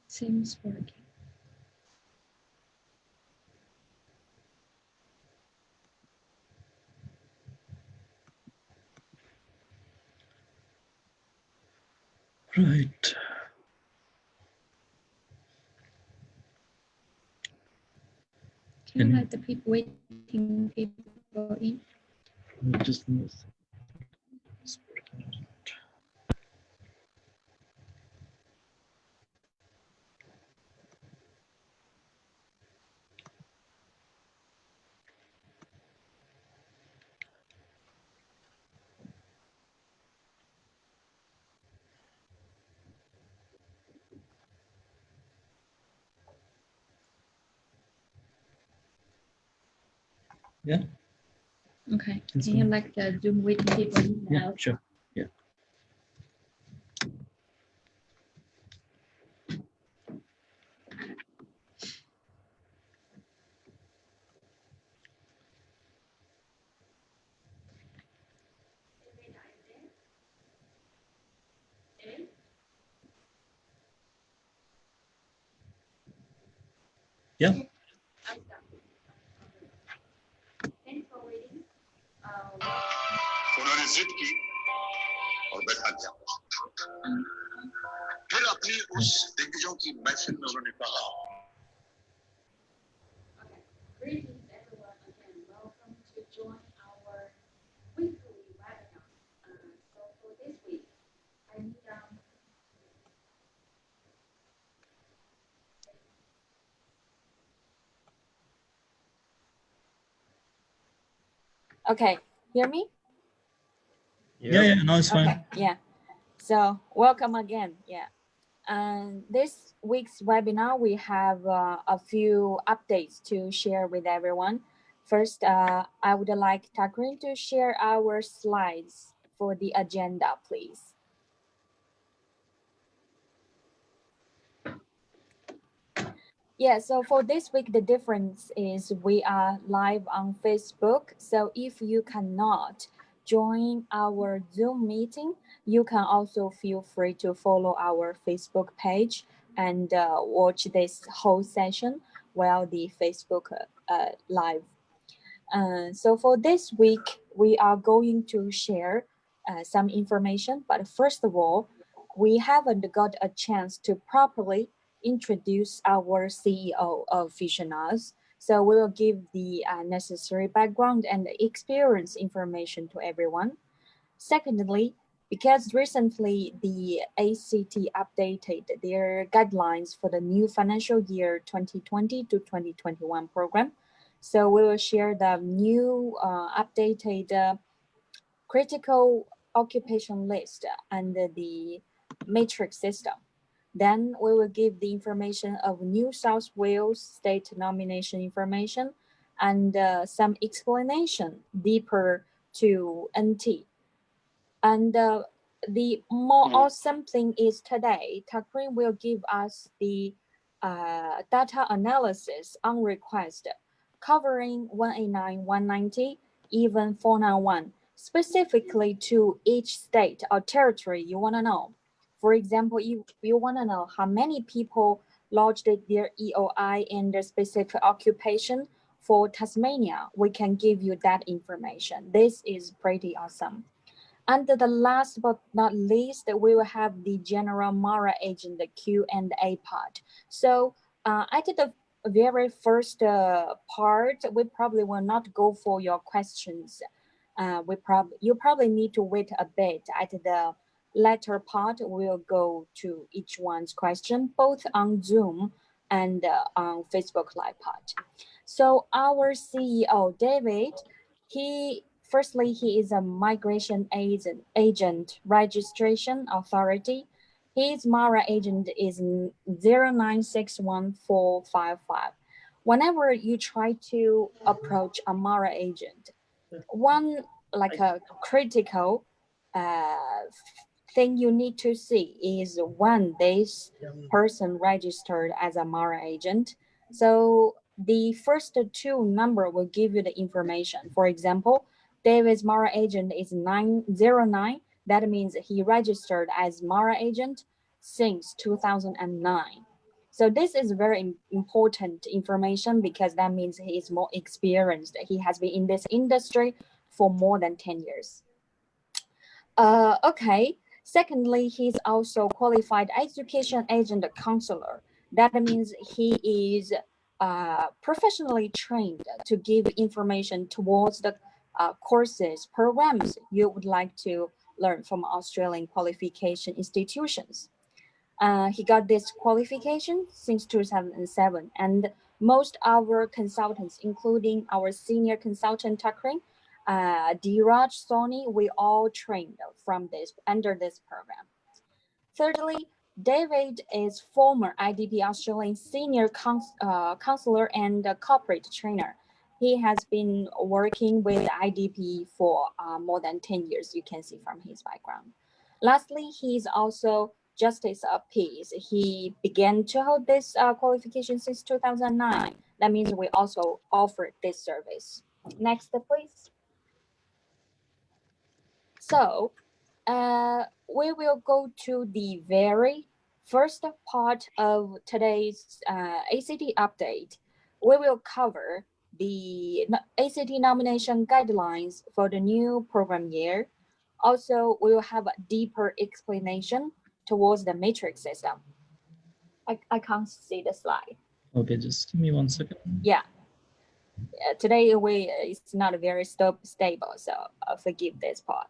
Seems working. Right. Can you let the people waiting people in? Just yeah. Okay. Can you like the Zoom waiting people in now? Yeah, sure. Yeah. Yeah. उन्होंने जिद की और बैठा दिया फिर अपनी उस दिग्गजों की महफिल में उन्होंने कहा Greetings everyone again. Welcome to join our weekly webinar. So for this week, I need Okay, hear me? Yeah, no, it's fine. Okay, yeah. So welcome again. Yeah. And this week's webinar, we have a few updates to share with everyone. First, I would like Takrin to share our slides for the agenda, please. Yeah, so for this week, the difference is we are live on Facebook. So if you cannot join our Zoom meeting, you can also feel free to follow our Facebook page and watch this whole session while the Facebook live. So for this week, we are going to share some information. But first of all, we haven't got a chance to properly introduce our CEO of Visionaz. So we will give the necessary background and experience information to everyone. Secondly, because recently the ACT updated their guidelines for the new financial year 2020 to 2021 program, so we will share the new updated critical occupation list and the matrix system. Then we will give the information of New South Wales state nomination information and some explanation deeper to NT. And the more awesome thing is today, Takrin will give us the data analysis on request, covering 189, 190, even 491, specifically to each state or territory you want to know. For example, if you want to know how many people lodged their EOI in their specific occupation for Tasmania, we can give you that information. This is pretty awesome. And the last but not least, we will have the general Mara agent, the Q&A part. So at the very first part, we probably will not go for your questions. You probably need to wait a bit. At the latter part, we'll go to each one's question, both on Zoom and on Facebook Live part. So our CEO, David, Firstly, he is a migration agent registration authority. His MARA agent is 0961455. Whenever you try to approach a MARA agent, one like a critical thing you need to see is when this person registered as a MARA agent. So the first two number will give you the information. For example, David's MARA agent is 909. That means he registered as MARA agent since 2009. So this is very important information because that means he is more experienced. He has been in this industry for more than 10 years. Okay. Secondly, he's also qualified education agent counselor. That means he is professionally trained to give information towards the courses, programs you would like to learn from Australian qualification institutions. He got this qualification since 2007, and most our consultants, including our senior consultant Takrin, Diraj, Sony, we all trained from this under this program. Thirdly, David is former IDP Australian senior counselor and corporate trainer. He has been working with IDP for more than 10 years, you can see from his background. Lastly, he's also Justice of Peace. He began to hold this qualification since 2009. That means we also offer this service. Next, please. So, we will go to the very first part of today's ACT update. We will cover the ACT nomination guidelines for the new program year. Also, we will have a deeper explanation towards the matrix system. I can't see the slide. Okay, just give me 1 second. Yeah. Today it's not very stable, so forgive this part.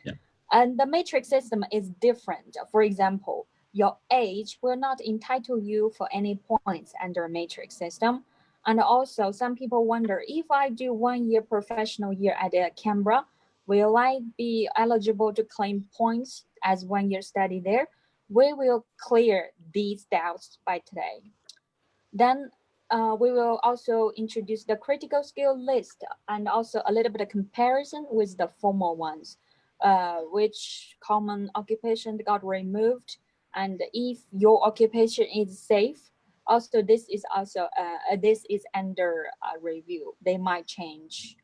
Yeah. And the matrix system is different. For example, your age will not entitle you for any points under matrix system. And also, some people wonder, if I do 1 year professional year at Canberra, will I be eligible to claim points as 1 year study there? We will clear these doubts by today. Then we will also introduce the critical skill list and also a little bit of comparison with the formal ones, which common occupation got removed, and if your occupation is safe. Also, this is under review. They might change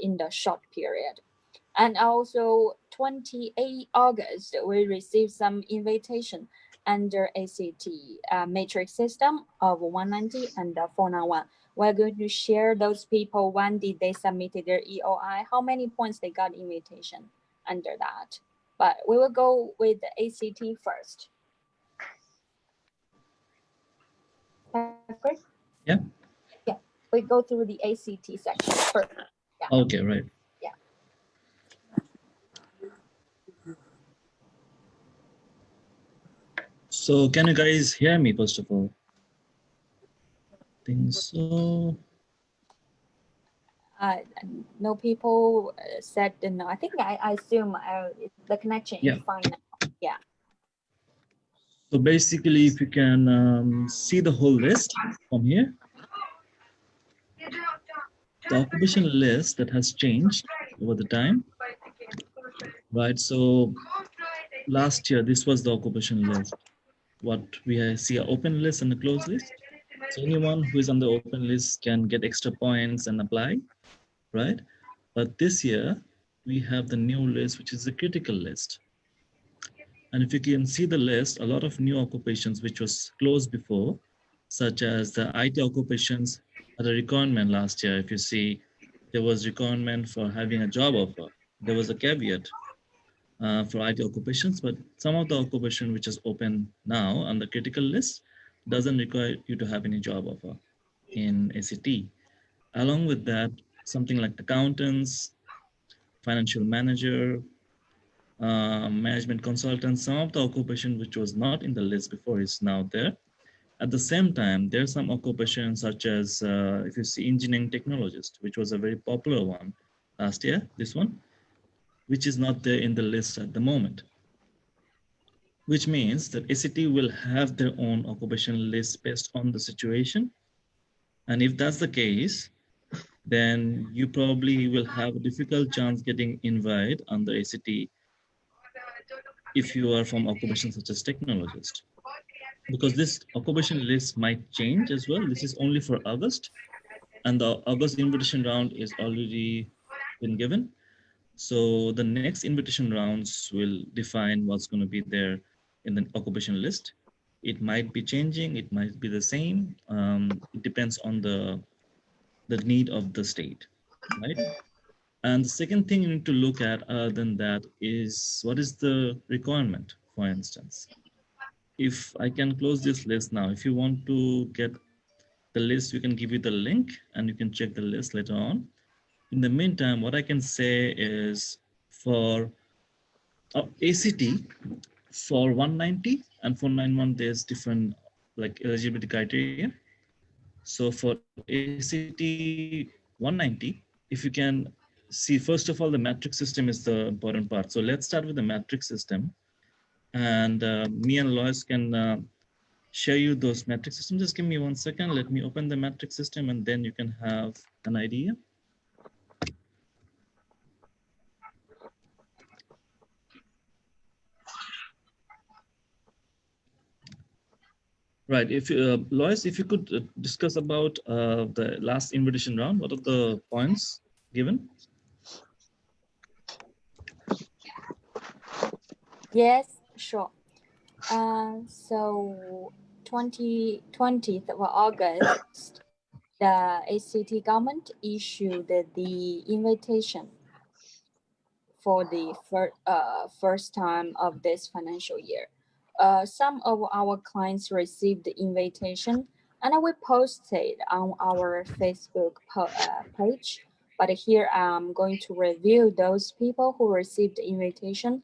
in the short period. And also 28 August, we received some invitation under ACT matrix system of 190 and 491. We're going to share those people, when did they submit their EOI, how many points they got invitation under that. But we will go with the ACT first. Chris? Yeah. Yeah, we go through the ACT section first. Yeah. Okay, right. Yeah. So can you guys hear me, first of all? I think so. No people said no. I think I assume the connection is fine now. Yeah. So basically, if you can see the whole list from here, the occupation list that has changed over the time, right? So last year, this was the occupation list. What we see an open list and a closed list. So anyone who is on the open list can get extra points and apply, right? But this year, we have the new list, which is the critical list. And if you can see the list, a lot of new occupations which was closed before, such as the IT occupations had a requirement last year. If you see, there was requirement for having a job offer. There was a caveat for IT occupations, but some of the occupation which is open now on the critical list doesn't require you to have any job offer in ACT. Along with that, something like accountants, financial manager, management consultant, some of the occupation which was not in the list before is now there. At the same time, there are some occupations such as, if you see engineering technologist, which was a very popular one last year, this one, which is not there in the list at the moment. Which means that ACT will have their own occupation list based on the situation. And if that's the case, then you probably will have a difficult chance getting invited on the ACT if you are from occupation such as technologist. Because this occupation list might change as well. This is only for August, and the August invitation round is already been given. So the next invitation rounds will define what's going to be there in the occupation list. It might be changing, it might be the same. It depends on the need of the state, right? And the second thing you need to look at other than that is what is the requirement, for instance. If I can close this list now, if you want to get the list, we can give you the link and you can check the list later on. In the meantime, what I can say is for ACT, for 190 and 491, there's different like eligibility criteria. So for ACT 190, if you can see, first of all, the matrix system is the important part. So let's start with the matrix system. And me and Lois can share you those matrix systems. Just give me 1 second. Let me open the matrix system and then you can have an idea. Right. If Lois, if you could discuss about the last invitation round, what are the points given? Yes, sure. So 20th of August, the ACT government issued the invitation for the first time of this financial year. Some of our clients received the invitation and we posted on our Facebook page. But here I'm going to review those people who received the invitation,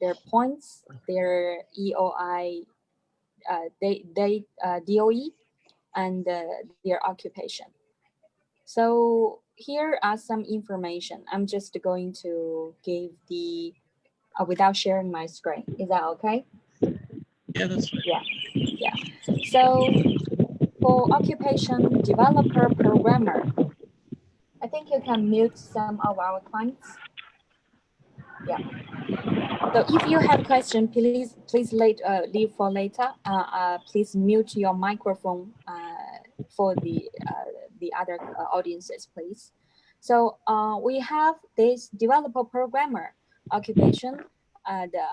their points, their EOI, DOE, and their occupation. So here are some information. I'm just going to give the without sharing my screen. Is that okay? Yeah, that's right. Yeah. So for occupation developer programmer, I think you can mute some of our clients. Yeah. So if you have question, please leave for later. Please mute your microphone for the other audiences, please. So we have this developer programmer occupation. The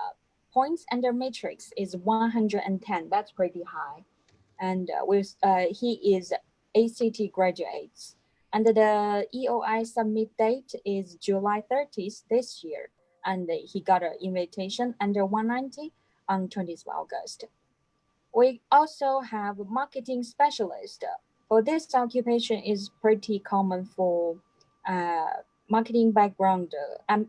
points under matrix is 110. That's pretty high, and he is ACT graduates. And the EOI submit date is July 30th this year, and he got an invitation under 190 on 20th of August. We also have marketing specialist. For this occupation is pretty common for marketing background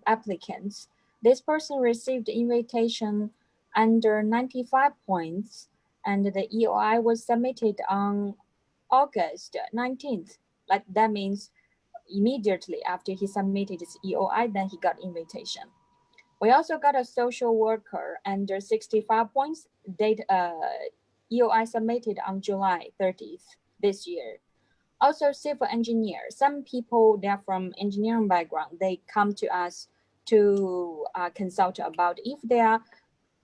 applicants. This person received invitation under 95 points, and the EOI was submitted on August 19th. Like that means immediately after he submitted his EOI, then he got invitation. We also got a social worker under 65 points, date EOI submitted on July 30th this year. Also civil engineer. Some people, they're from engineering background, they come to us to consult about if they are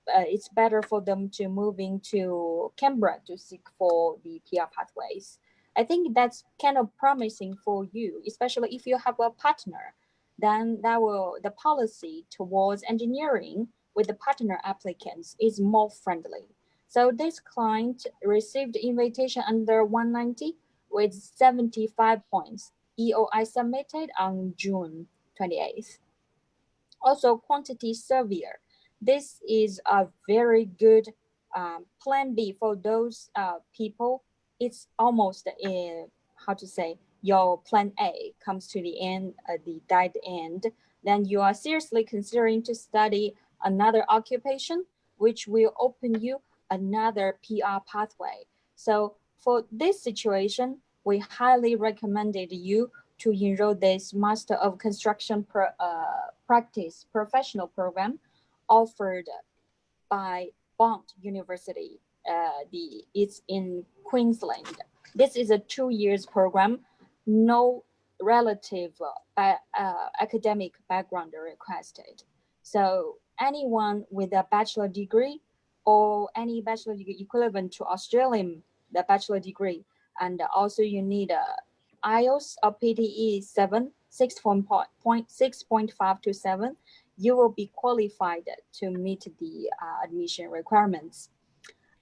it's better for them to move into Canberra to seek for the PR pathways. I think that's kind of promising for you, especially if you have a partner. Then the policy towards engineering with the partner applicants is more friendly. So this client received invitation under 190 with 75 points. EOI submitted on June 28th. Also, quantity surveyor. This is a very good plan B for those people. It's almost how to say, your plan A comes to the end, the died end. Then you are seriously considering to study another occupation, which will open you another PR pathway. So for this situation, we highly recommended you to enroll this Master of Construction Practice professional program offered by Bond University. It's in Queensland. This is a 2 years program, no relative academic background requested. So anyone with a bachelor degree or any bachelor degree equivalent to Australian the bachelor degree, and also you need a IELTS or PTE 6.5 to 7. you will be qualified to meet the admission requirements.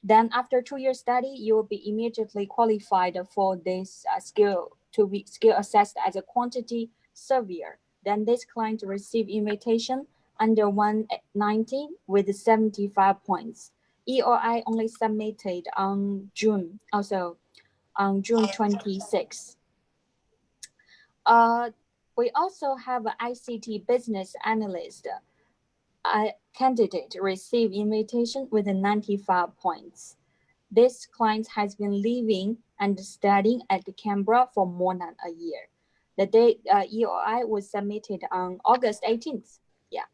Then after 2 years study, you will be immediately qualified for this skill to be skill assessed as a quantity surveyor. Then this client receive invitation under 190 with 75 points. EOI only submitted on June, also on June 26. We also have an ICT business analyst candidate receive invitation with 95 points. This client has been living and studying at Canberra for more than a year. The date EOI was submitted on August 18th. Yeah.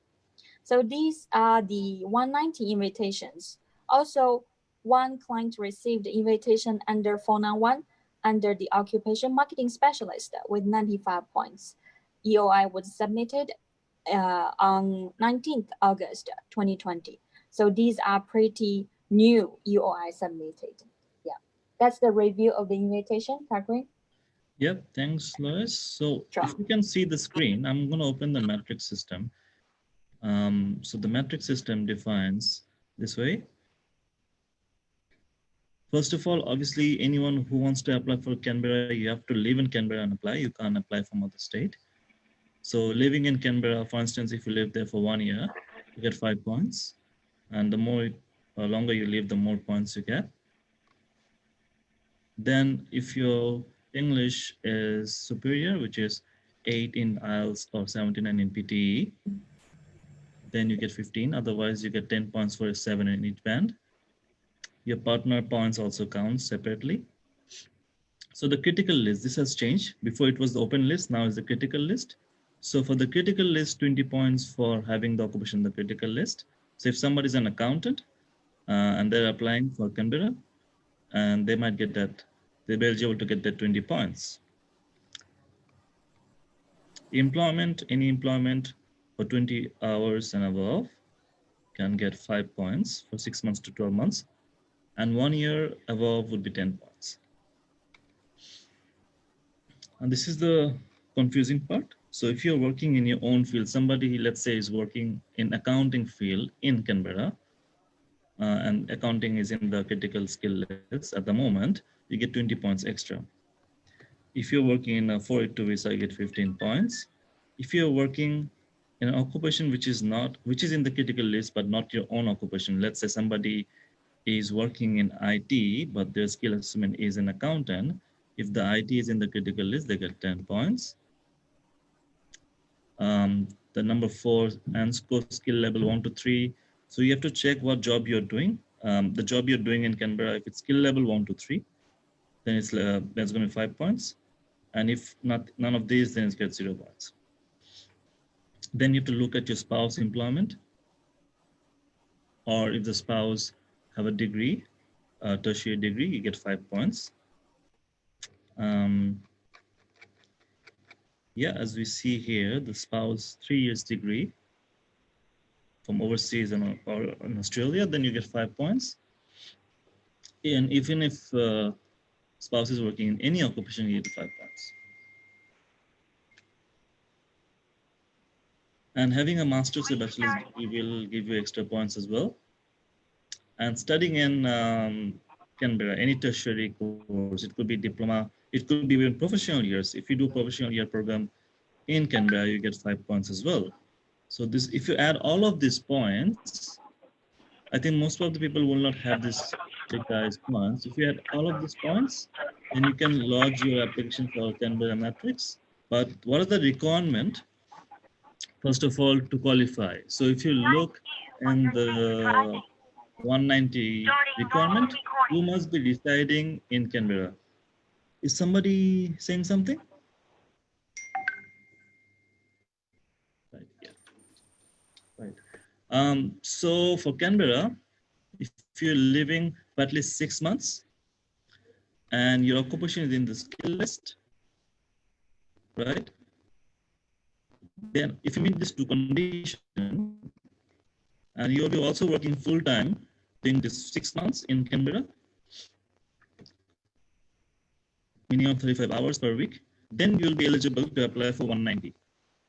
So these are the 190 invitations. Also, one client received invitation under 491 under the occupation marketing specialist with 95 points. EOI was submitted on 19th August 2020. So these are pretty new EOI submitted. Yeah, that's the review of the invitation, Catherine. Yep, thanks, Lois. So Sure. if you can see the screen, I'm going to open the matrix system. So the matrix system defines this way. First of all, obviously, anyone who wants to apply for Canberra, you have to live in Canberra and apply. You can't apply from other state. So living in Canberra, for instance, if you live there for 1 year, you get 5 points. And the more longer you live, the more points you get. Then if your English is superior, which is 8 in IELTS or 79 in PTE, then you get 15. Otherwise, you get 10 points for a 7 in each band. Your partner points also count separately. So the critical list, this has changed. Before it was the open list, now is the critical list. So for the critical list, 20 points for having the occupation in the critical list. So if somebody is an accountant and they're applying for Canberra, and they might get that, they'll be eligible to get that 20 points. Employment, any employment for 20 hours and above can get 5 points for 6 months to 12 months. And 1 year above would be 10 points. And this is the confusing part. So if you're working in your own field, somebody, let's say, is working in accounting field in Canberra, and accounting is in the critical skill list at the moment, you get 20 points extra. If you're working in a 482 visa, you get 15 points. If you're working in an occupation which is in the critical list, but not your own occupation, let's say somebody is working in IT, but their skill assessment is an accountant. If the IT is in the critical list, they get 10 points. The number 4, and score skill level 1 to 3. So you have to check what job you're doing. The job you're doing in Canberra, if it's skill level 1 to 3, then it's that's going to be 5 points. And if none of these, then it gets 0 points. Then you have to look at your spouse employment, or if the spouse have a degree, a tertiary degree, you get 5 points. Yeah, as we see here, the spouse 3 years degree from overseas or in Australia, then you get 5 points. And even if spouse is working in any occupation, you get 5 points. And having a master's or bachelor's degree will give you extra points as well. And studying in Canberra, any tertiary course, it could be diploma, it could be even professional years. If you do professional year program in Canberra, you get 5 points as well. So this, if you add all of these points, I think most of the people will not have this guys points. If you add all of these points, then you can lodge your application for Canberra Matrix. But what are the requirement? First of all, to qualify. So if you look in the 190 requirement, you must be residing in Canberra. Is somebody saying something? Right, yeah. Right. So for Canberra, if you're living for at least 6 months and your occupation is in the skill list, right? Then if you meet these 2 conditions, and you'll be also working full time during this 6 months in Canberra, minimum 35 hours per week, then you'll be eligible to apply for 190.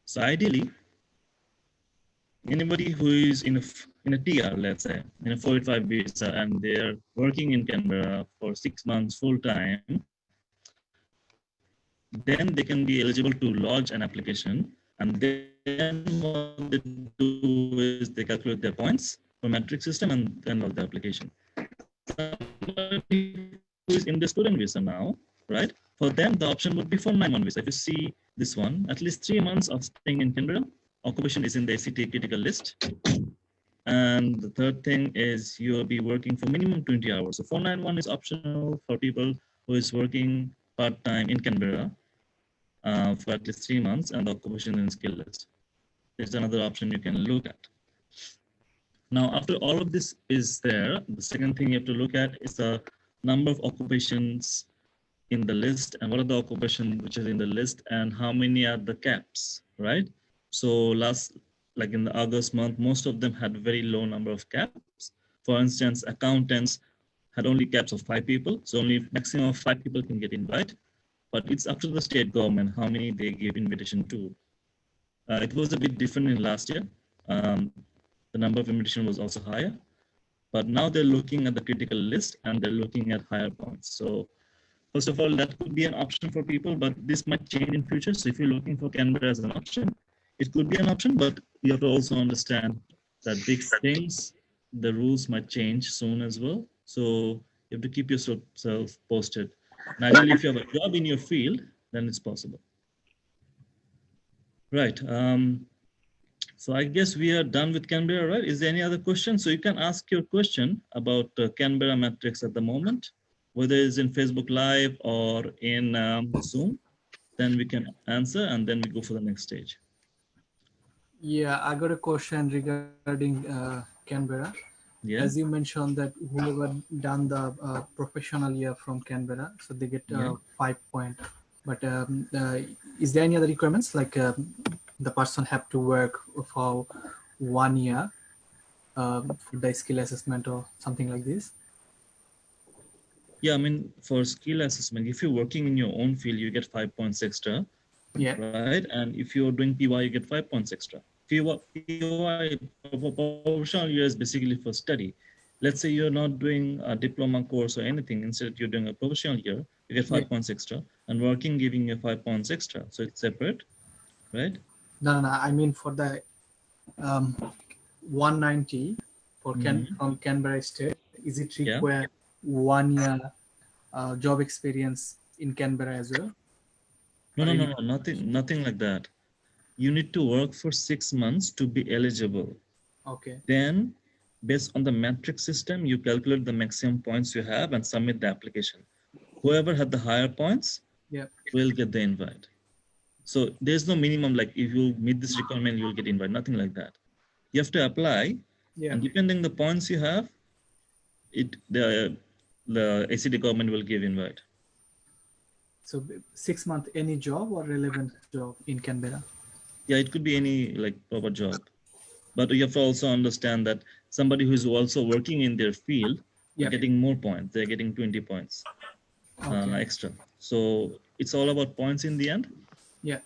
So ideally, anybody who is in a TR, let's say, in a 485 visa, and they're working in Canberra for 6 months full time, then they can be eligible to lodge an application. And then what they do is they calculate their points for metric system and then lodge the application. Somebody who is in the student visa now, right? For them, the option would be 491 visa. If you see this one, at least 3 months of staying in Canberra, occupation is in the ACT critical list. And the third thing is you'll be working for minimum 20 hours. So 491 is optional for people who is working part-time in Canberra for at least 3 months, and the occupation in skill list. There's another option you can look at. Now, after all of this is there, the second thing you have to look at is the number of occupations in the list and what are the occupations which is in the list and how many are the caps, right? So like in the August month, most of them had very low number of caps. For instance, accountants had only caps of 5 people. So only maximum of 5 people can get invite, but it's up to the state government how many they give invitation to. It was a bit different in last year. The number of invitation was also higher, but now they're looking at the critical list and they're looking at higher points. So first of all, that could be an option for people, but this might change in future. So if you're looking for Canberra as an option, it could be an option, but you have to also understand that these things, the rules might change soon as well. So you have to keep yourself posted. And ideally, if you have a job in your field, then it's possible. Right. So I guess we are done with Canberra, right? Is there any other question? So you can ask your question about Canberra metrics at the moment, whether it's in Facebook Live or in Zoom, then we can answer and then we go for the next stage. Yeah, I got a question regarding Canberra. Yeah. As you mentioned that whoever done the professional year from Canberra, so they get 5 points. But is there any other requirements like the person have to work for 1 year for the skill assessment or something like this? Yeah, I mean, for skill assessment, if you're working in your own field, you get 5 points extra. Yeah. Right. And if you're doing PY, you get 5 points extra. PY professional year is basically for study. Let's say you're not doing a diploma course or anything. Instead, you're doing a professional year, you get 5 points extra, and working giving you 5 points extra. So it's separate, right? No, I mean for the 190 for from Canberra State, is it require 1 year job experience in Canberra as well? No, nothing like that. You need to work for 6 months to be eligible. Okay. Then, based on the metric system, you calculate the maximum points you have and submit the application. Whoever had the higher points will get the invite. So there's no minimum, like if you meet this requirement, you'll get invite, nothing like that. You have to apply, and depending on the points you have, the ACT government will give invite. So 6 months, any job or relevant job in Canberra? Yeah, it could be any like proper job. But you have to also understand that somebody who is also working in their field are getting more points. They're getting 20 points extra. So it's all about points in the end. Yeah.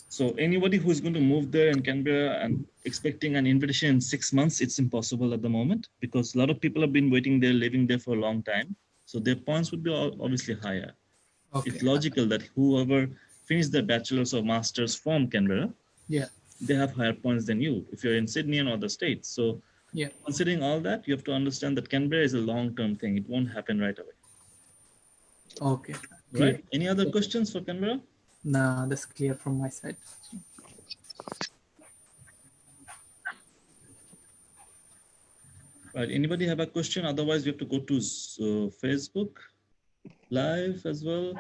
So anybody who's going to move there in Canberra and expecting an invitation in 6 months, it's impossible at the moment because a lot of people have been waiting there, living there for a long time. So their points would be obviously higher. Okay. It's logical that whoever finished their bachelor's or master's from Canberra, they have higher points than you if you're in Sydney and other states. So considering all that, you have to understand that Canberra is a long-term thing. It won't happen right away. Okay. Right. Any other questions for Canberra? No, that's clear from my side. Right. Anybody have a question? Otherwise, you have to go to Facebook Live as well.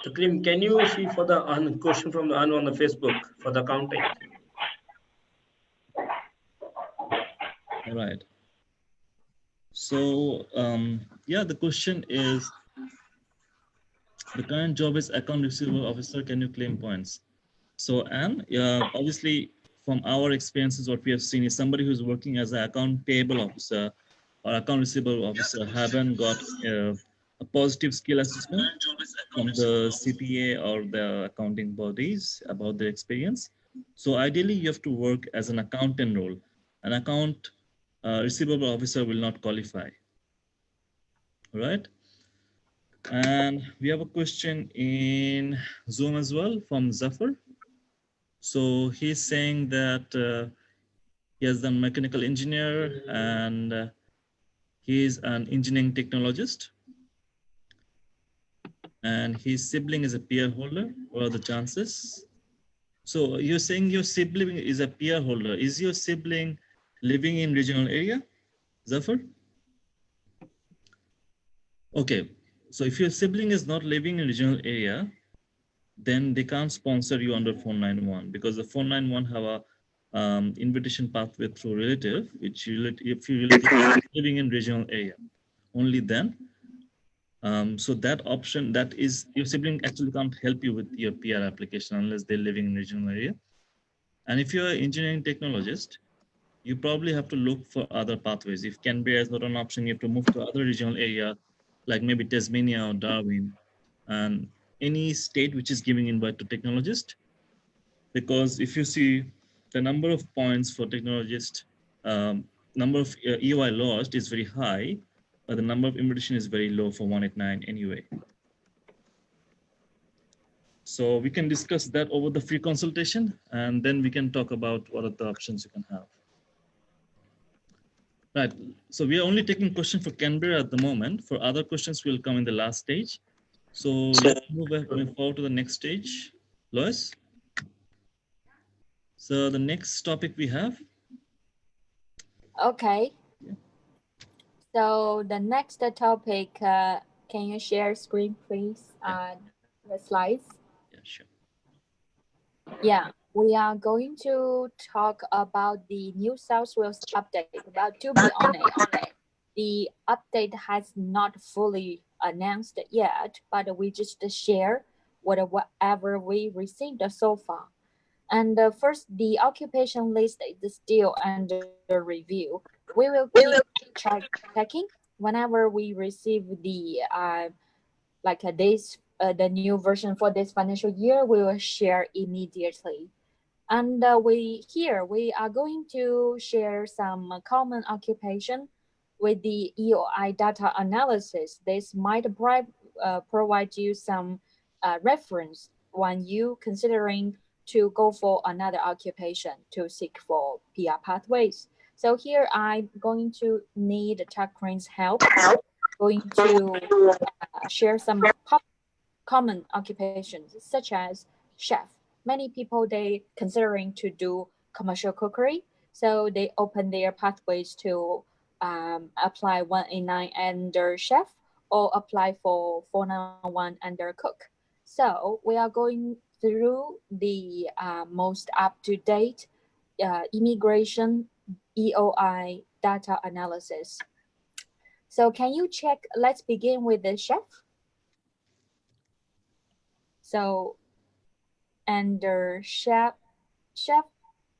Takrim, can you see for the question from the Anu on the Facebook for the counting? All right. So, yeah, the question is, the current job is account receivable officer. Can you claim points? So, Anne, obviously, from our experiences, what we have seen is somebody who's working as an account payable officer or account receivable officer haven't got a a positive skill assessment from the CPA or the accounting bodies about their experience. So ideally, you have to work as an accountant role. An account receivable officer will not qualify. All right. And we have a question in Zoom as well from Zafar. So he's saying that he has done mechanical engineer and he's an engineering technologist. And his sibling is a peer holder. What are the chances? So you're saying your sibling is a peer holder. Is your sibling living in regional area, Zafar? Okay, so if your sibling is not living in regional area, then they can't sponsor you under 491 because the 491 have a invitation pathway through relative, which if you relative living in regional area, only then. So that option, that is, your sibling actually can't help you with your PR application unless they're living in regional area. And if you're an engineering technologist, you probably have to look for other pathways. If Canberra is not an option, you have to move to other regional area, like maybe Tasmania or Darwin, and any state which is giving invite to technologist. Because if you see the number of points for technologist, number of EOI lost is very high, but the number of invitation is very low for 189 anyway. So we can discuss that over the free consultation, and then we can talk about what are the options you can have. Right, so we are only taking questions for Canberra at the moment. For other questions, will come in the last stage. So let's move forward to the next stage. Lois? So the next topic we have. Okay. So the next topic, can you share screen, please? The slides. Yeah, sure. Yeah, we are going to talk about the New South Wales update. But to be honest, the update has not fully announced yet, but we just share whatever we received so far. And first, the occupation list is still under review. We will keep checking whenever we receive the the new version for this financial year. We will share immediately. And we are going to share some common occupation with the EOI data analysis. This might provide you some reference when you considering to go for another occupation to seek for PR pathways. So here I'm going to need Takrin's help. Going to share some common occupations such as chef. Many people they considering to do commercial cookery, so they open their pathways to apply 189 under chef or apply for 491 under cook. So we are going through the most up-to-date immigration EOI data analysis. So can you check? Let's begin with the chef. So under chef,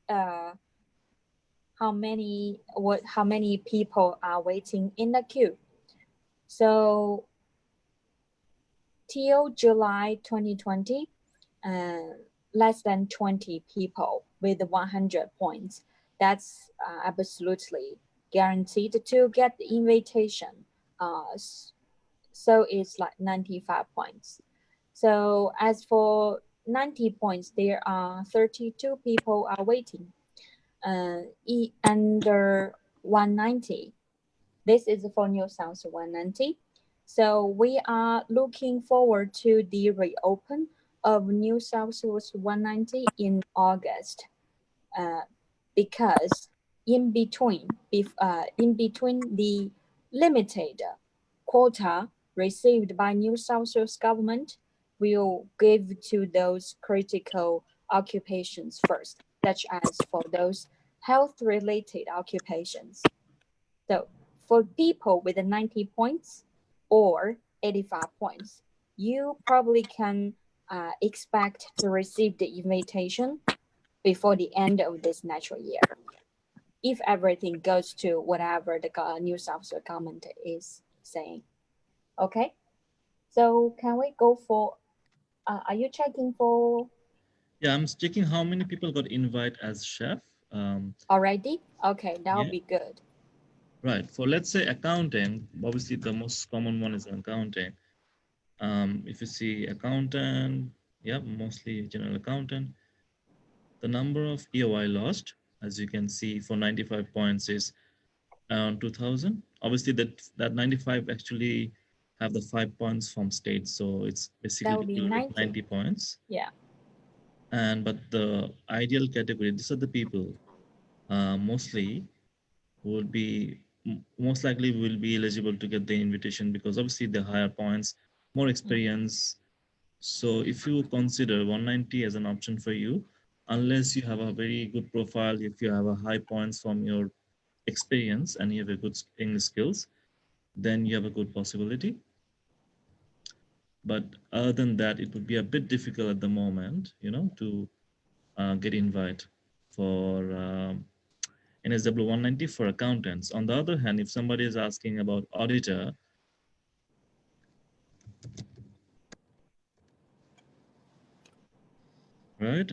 how many people are waiting in the queue? So till July 2020, less than 20 people with 100 points. That's absolutely guaranteed to get the invitation. So it's like 95 points. So as for 90 points, there are 32 people are waiting. Under 190, this is for New South 190. So we are looking forward to the reopen of New South Wales 190 in August, because in between the limited quota received by New South Wales government, will give to those critical occupations first, such as for those health-related occupations. So for people with 90 points or 85 points, you probably can expect to receive the invitation before the end of this natural year, if everything goes to whatever the New South Wales government is saying. Okay, So can we go for, are you checking for Yeah, I'm checking how many people got invite as chef. already? Okay, that'll Yeah. be good. Right. For let's say accounting, obviously the most common one is accounting. If you see accountant, yeah, mostly general accountant. The number of EOI lost, as you can see, for 95 points is around 2,000. Obviously, that 95 actually have the 5 points from state, so it's basically That would be equivalent to 90. 90 points. Yeah. And but the ideal category, these are the people mostly would be most likely will be eligible to get the invitation because obviously the higher points, more experience. So if you consider 190 as an option for you, unless you have a very good profile, if you have a high points from your experience and you have a good English skills, then you have a good possibility. But other than that, it would be a bit difficult at the moment, to get invite for NSW 190 for accountants. On the other hand, if somebody is asking about auditor, right,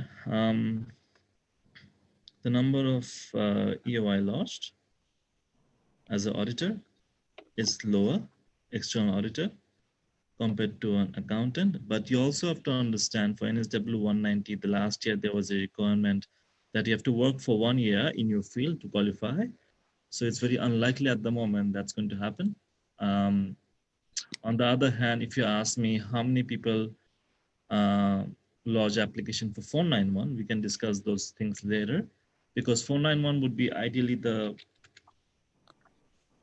the number of EOI lost as an auditor is lower, external auditor, compared to an accountant. But you also have to understand for NSW 190, the last year there was a requirement that you have to work for 1 year in your field to qualify. So it's very unlikely at the moment that's going to happen. On the other hand, if you ask me how many people lodge application for 491, we can discuss those things later, because 491 would be ideally the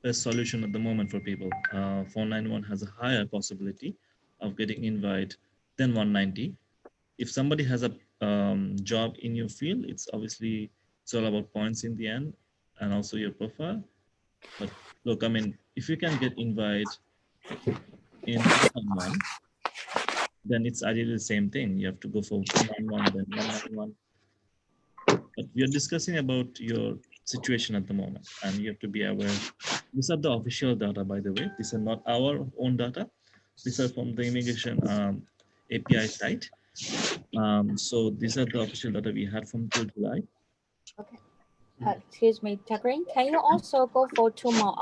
best solution at the moment for people. 491 has a higher possibility of getting invite than 190. If somebody has a job in your field, it's all about points in the end and also your profile. But look, I mean, if you can get invite in 491, then it's ideally the same thing. You have to go for 491, then 191. But we are discussing about your situation at the moment, and you have to be aware. These are the official data, by the way. These are not our own data. These are from the immigration API site. So these are the official data we had from till July. Okay. Excuse me, Takrin, can you also go for two more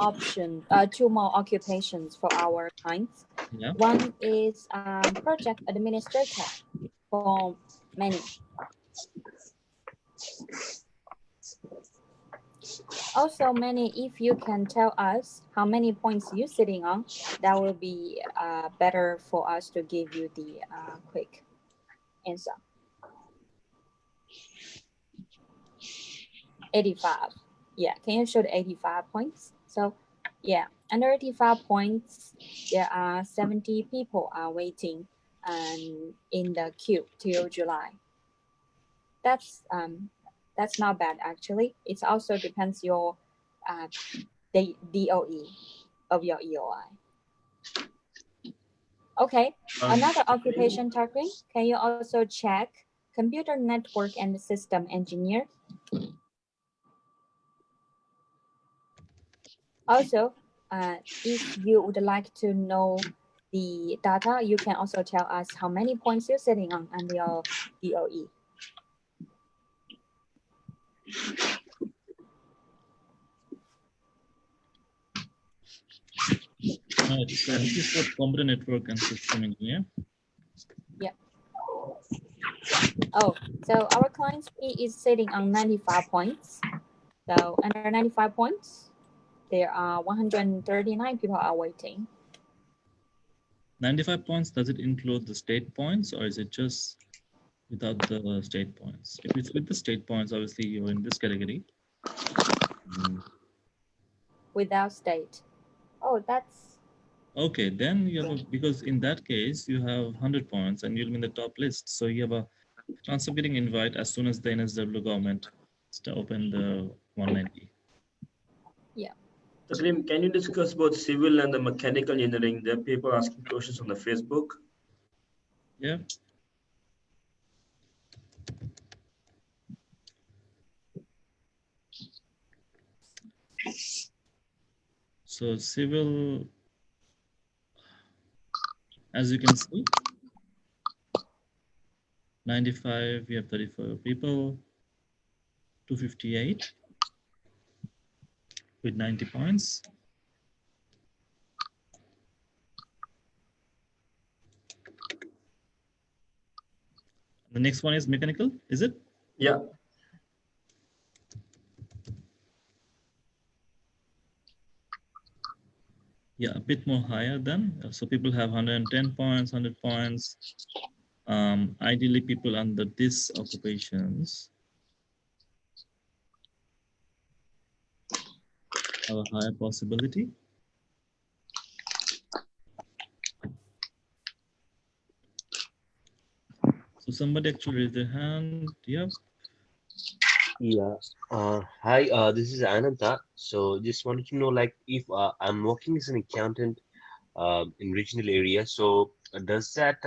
occupations for our clients? Yeah. One is project administrator for many. Also, many, if you can tell us how many points you're sitting on, that will be better for us to give you the quick answer. 85. Yeah, can you show the 85 points? So yeah, under 85 points, there are 70 people are waiting in the queue till July. That's not bad actually. It also depends your the DOE of your EOI. Okay, another occupation targeting. Can you also check computer network and system engineer? Also, if you would like to know the data, you can also tell us how many points you're sitting on your DOE. Right. So this is for computer network and system engineer. Yeah. Oh, so our client's P is sitting on 95 points. So under 95 points, there are 139 people are waiting. 95 points, does it include the state points or is it just without the state points? If it's with the state points, obviously you're in this category. Without state. Oh, that's... Okay, then you have because in that case, you have 100 points and you'll be in the top list. So you have a chance of getting invite as soon as the NSW government open the 190. Yeah. Takrim, can you discuss about civil and the mechanical engineering? There are people asking questions on the Facebook. Yeah. So civil As you can see, 95, we have 34 people, 258 with 90 points. The next one is mechanical, is it? Yeah. Yeah, a bit more higher than. So people have 110 points, 100 points. Ideally, people under these occupations have a higher possibility. So somebody actually raised their hand. Yep. Yeah. Hi, this is Ananta. So just wanted to know, like, if I'm working as an accountant in regional area, so does that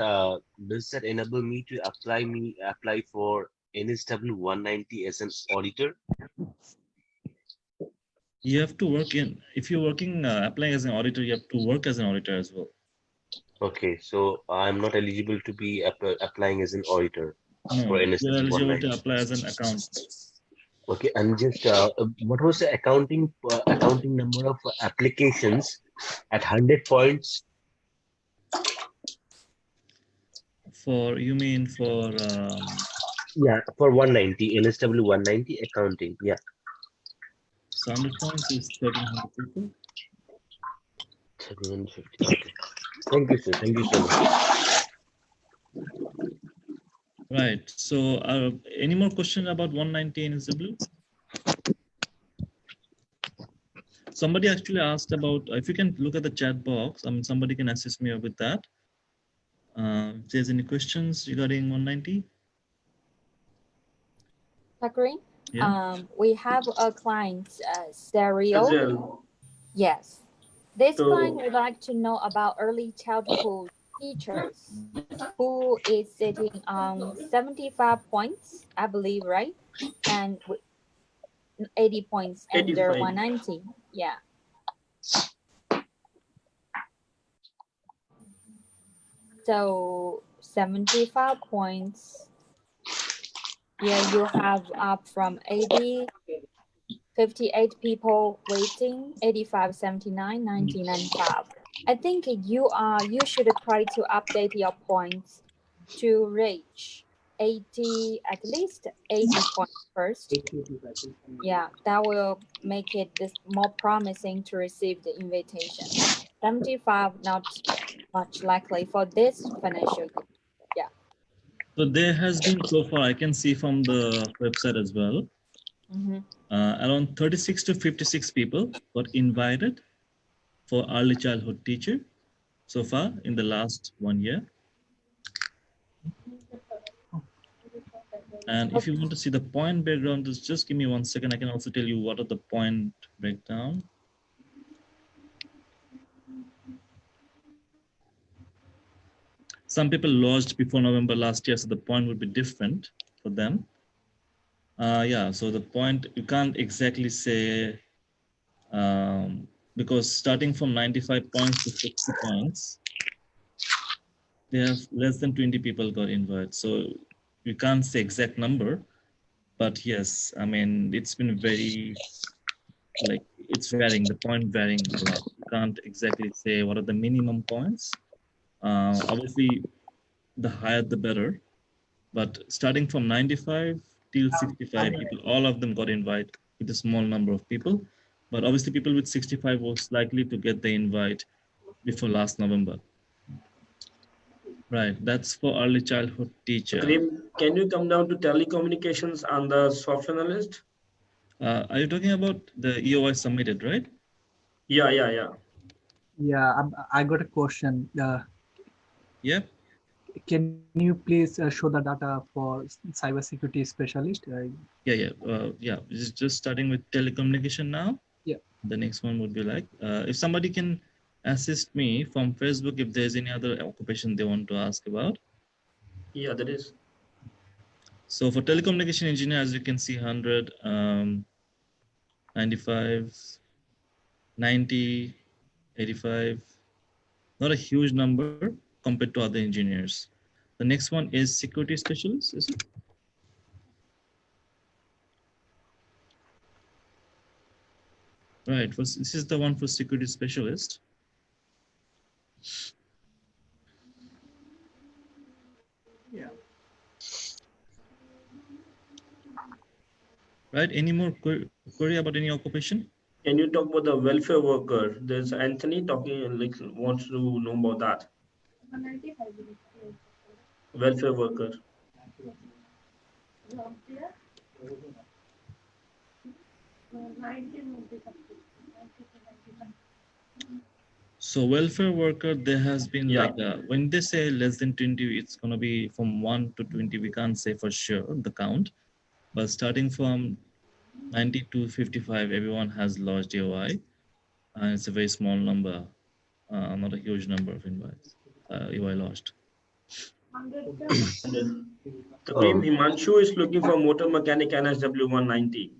enable me to apply for NSW 190 as an auditor? You have to work in, if you're working, applying as an auditor, you have to work as an auditor as well. Okay, so I'm not eligible to be applying as an auditor No, for you're NSW eligible to 190. apply as an accountant. Okay, and just what was the accounting number of applications at 100 points? For, you mean for, Yeah, for 190, NSW 190 accounting. Yeah. so 100 points is 1,300 people. 750. Okay. Thank you, sir. Thank you so much. Right. So any more questions about 190 NSW? Somebody actually asked about, if you can look at the chat box, I mean, somebody can assist me with that. If there's any questions regarding 190? Agree? Yeah. We have a client, Serial. Azrael. Yes. This client So would like to know about early childhood teachers who is sitting on 75 points, I believe, right? And 80 points under 85. 190. Yeah. So 75 points. Yeah, you have up from 80, 58 people waiting, 85, 79, 90, 95. I think you should try to update your points to reach 80, at least 80 points first. Yeah, that will make it this more promising to receive the invitation. 75 not much likely for this financial year. Yeah. So there has been so far, I can see from the website as well, around 36 to 56 people got invited for early childhood teacher so far in the last 1 year. And if you want to see the point background, just give me 1 second. I can also tell you what are the point breakdown. Some people lodged before November last year, so the point would be different for them. Yeah, so the point, you can't exactly say, because starting from 95 points to 60 points, they have less than 20 people got invited. So you can't say exact number, but yes, I mean, it's been very, like, it's varying, the point varying a lot. You can't exactly say what are the minimum points. Obviously, the higher the better, but starting from 95 till 65 people, all of them got invited with a small number of people. But obviously people with 65 was likely to get the invite before last November. Right, that's for early childhood teacher. Kareem, can you come down to telecommunications and the software analyst? Are you talking about the EOI submitted, right? Yeah, yeah, yeah. Yeah, I got a question. Yeah. Can you please show the data for cybersecurity specialist? Yeah. Just starting with telecommunication now. Yeah. The next one would be like, if somebody can assist me from Facebook, if there's any other occupation they want to ask about. Yeah, that is. So for telecommunication engineer, as you can see, 100, 95, 90, 85, not a huge number compared to other engineers. The next one is security specialist, is it? Right, this is the one for security specialist. Yeah. Right, any more query about any occupation? Can you talk about the welfare worker? There's Anthony talking, like, wants to know about that. Welfare worker. So welfare worker, there has been Yeah. like when they say less than 20, it's gonna be from 1 to 20. We can't say for sure the count, but starting from 90 to 55, everyone has lodged EOI, and it's a very small number, not a huge number of invites, EOI lodged. The cream Himanshu is looking for motor mechanic NSW 190.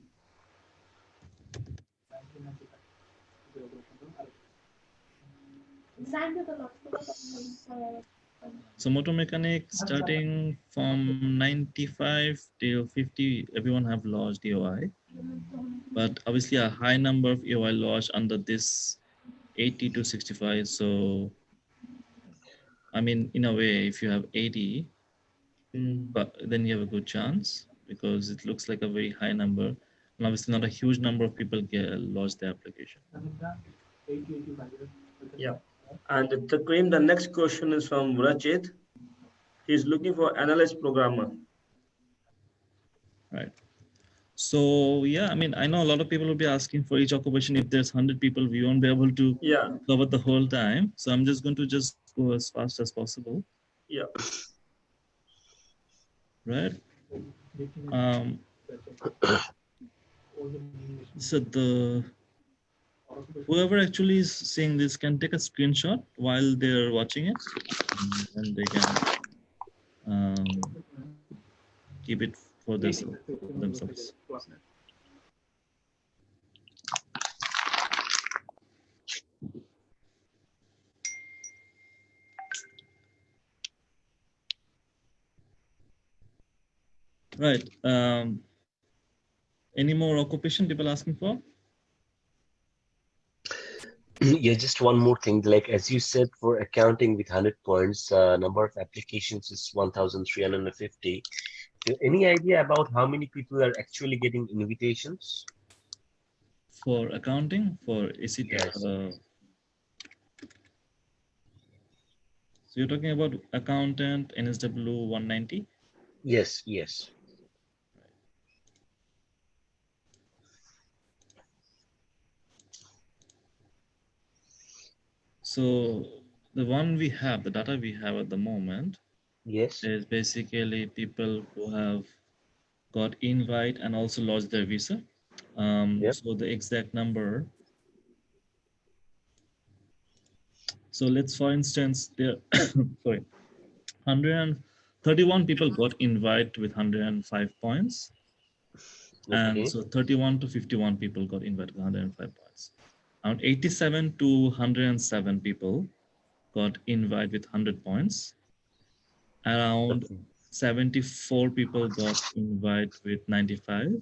So motor mechanic starting from 95 till 50, everyone have lodged EOI, but obviously a high number of EOI lodged under this 80 to 65. So I mean, in a way, if you have 80, but then you have a good chance because it looks like a very high number. And obviously not a huge number of people lodge the application. Yeah. And the cream, the next question is from Rajit. He's looking for analyst programmer. Right. So yeah, I mean, I know a lot of people will be asking for each occupation. If there's 100 people, we won't be able to cover the whole time. So I'm just going to just go as fast as possible. Yeah. Right. So whoever actually is seeing this can take a screenshot while they're watching it, and they can keep it for themselves. Right. Any more occupation people asking for? Yeah, just one more thing. Like as you said, for accounting with 100 points, number of applications is 1,350. Any idea about how many people are actually getting invitations? For accounting, for ACT? Yes. So you're talking about accountant, NSW 190? Yes, yes. So the one we have, the data we have at the moment, yes, is basically people who have got invite and also lost their visa. So the exact number. So let's, for instance, there, sorry, 131 people got invite with 105 points. Okay. And so 31 to 51 people got invited with 105 points. Around 87 to 107 people got invite with 100 points. Around 74 people got invite with 95.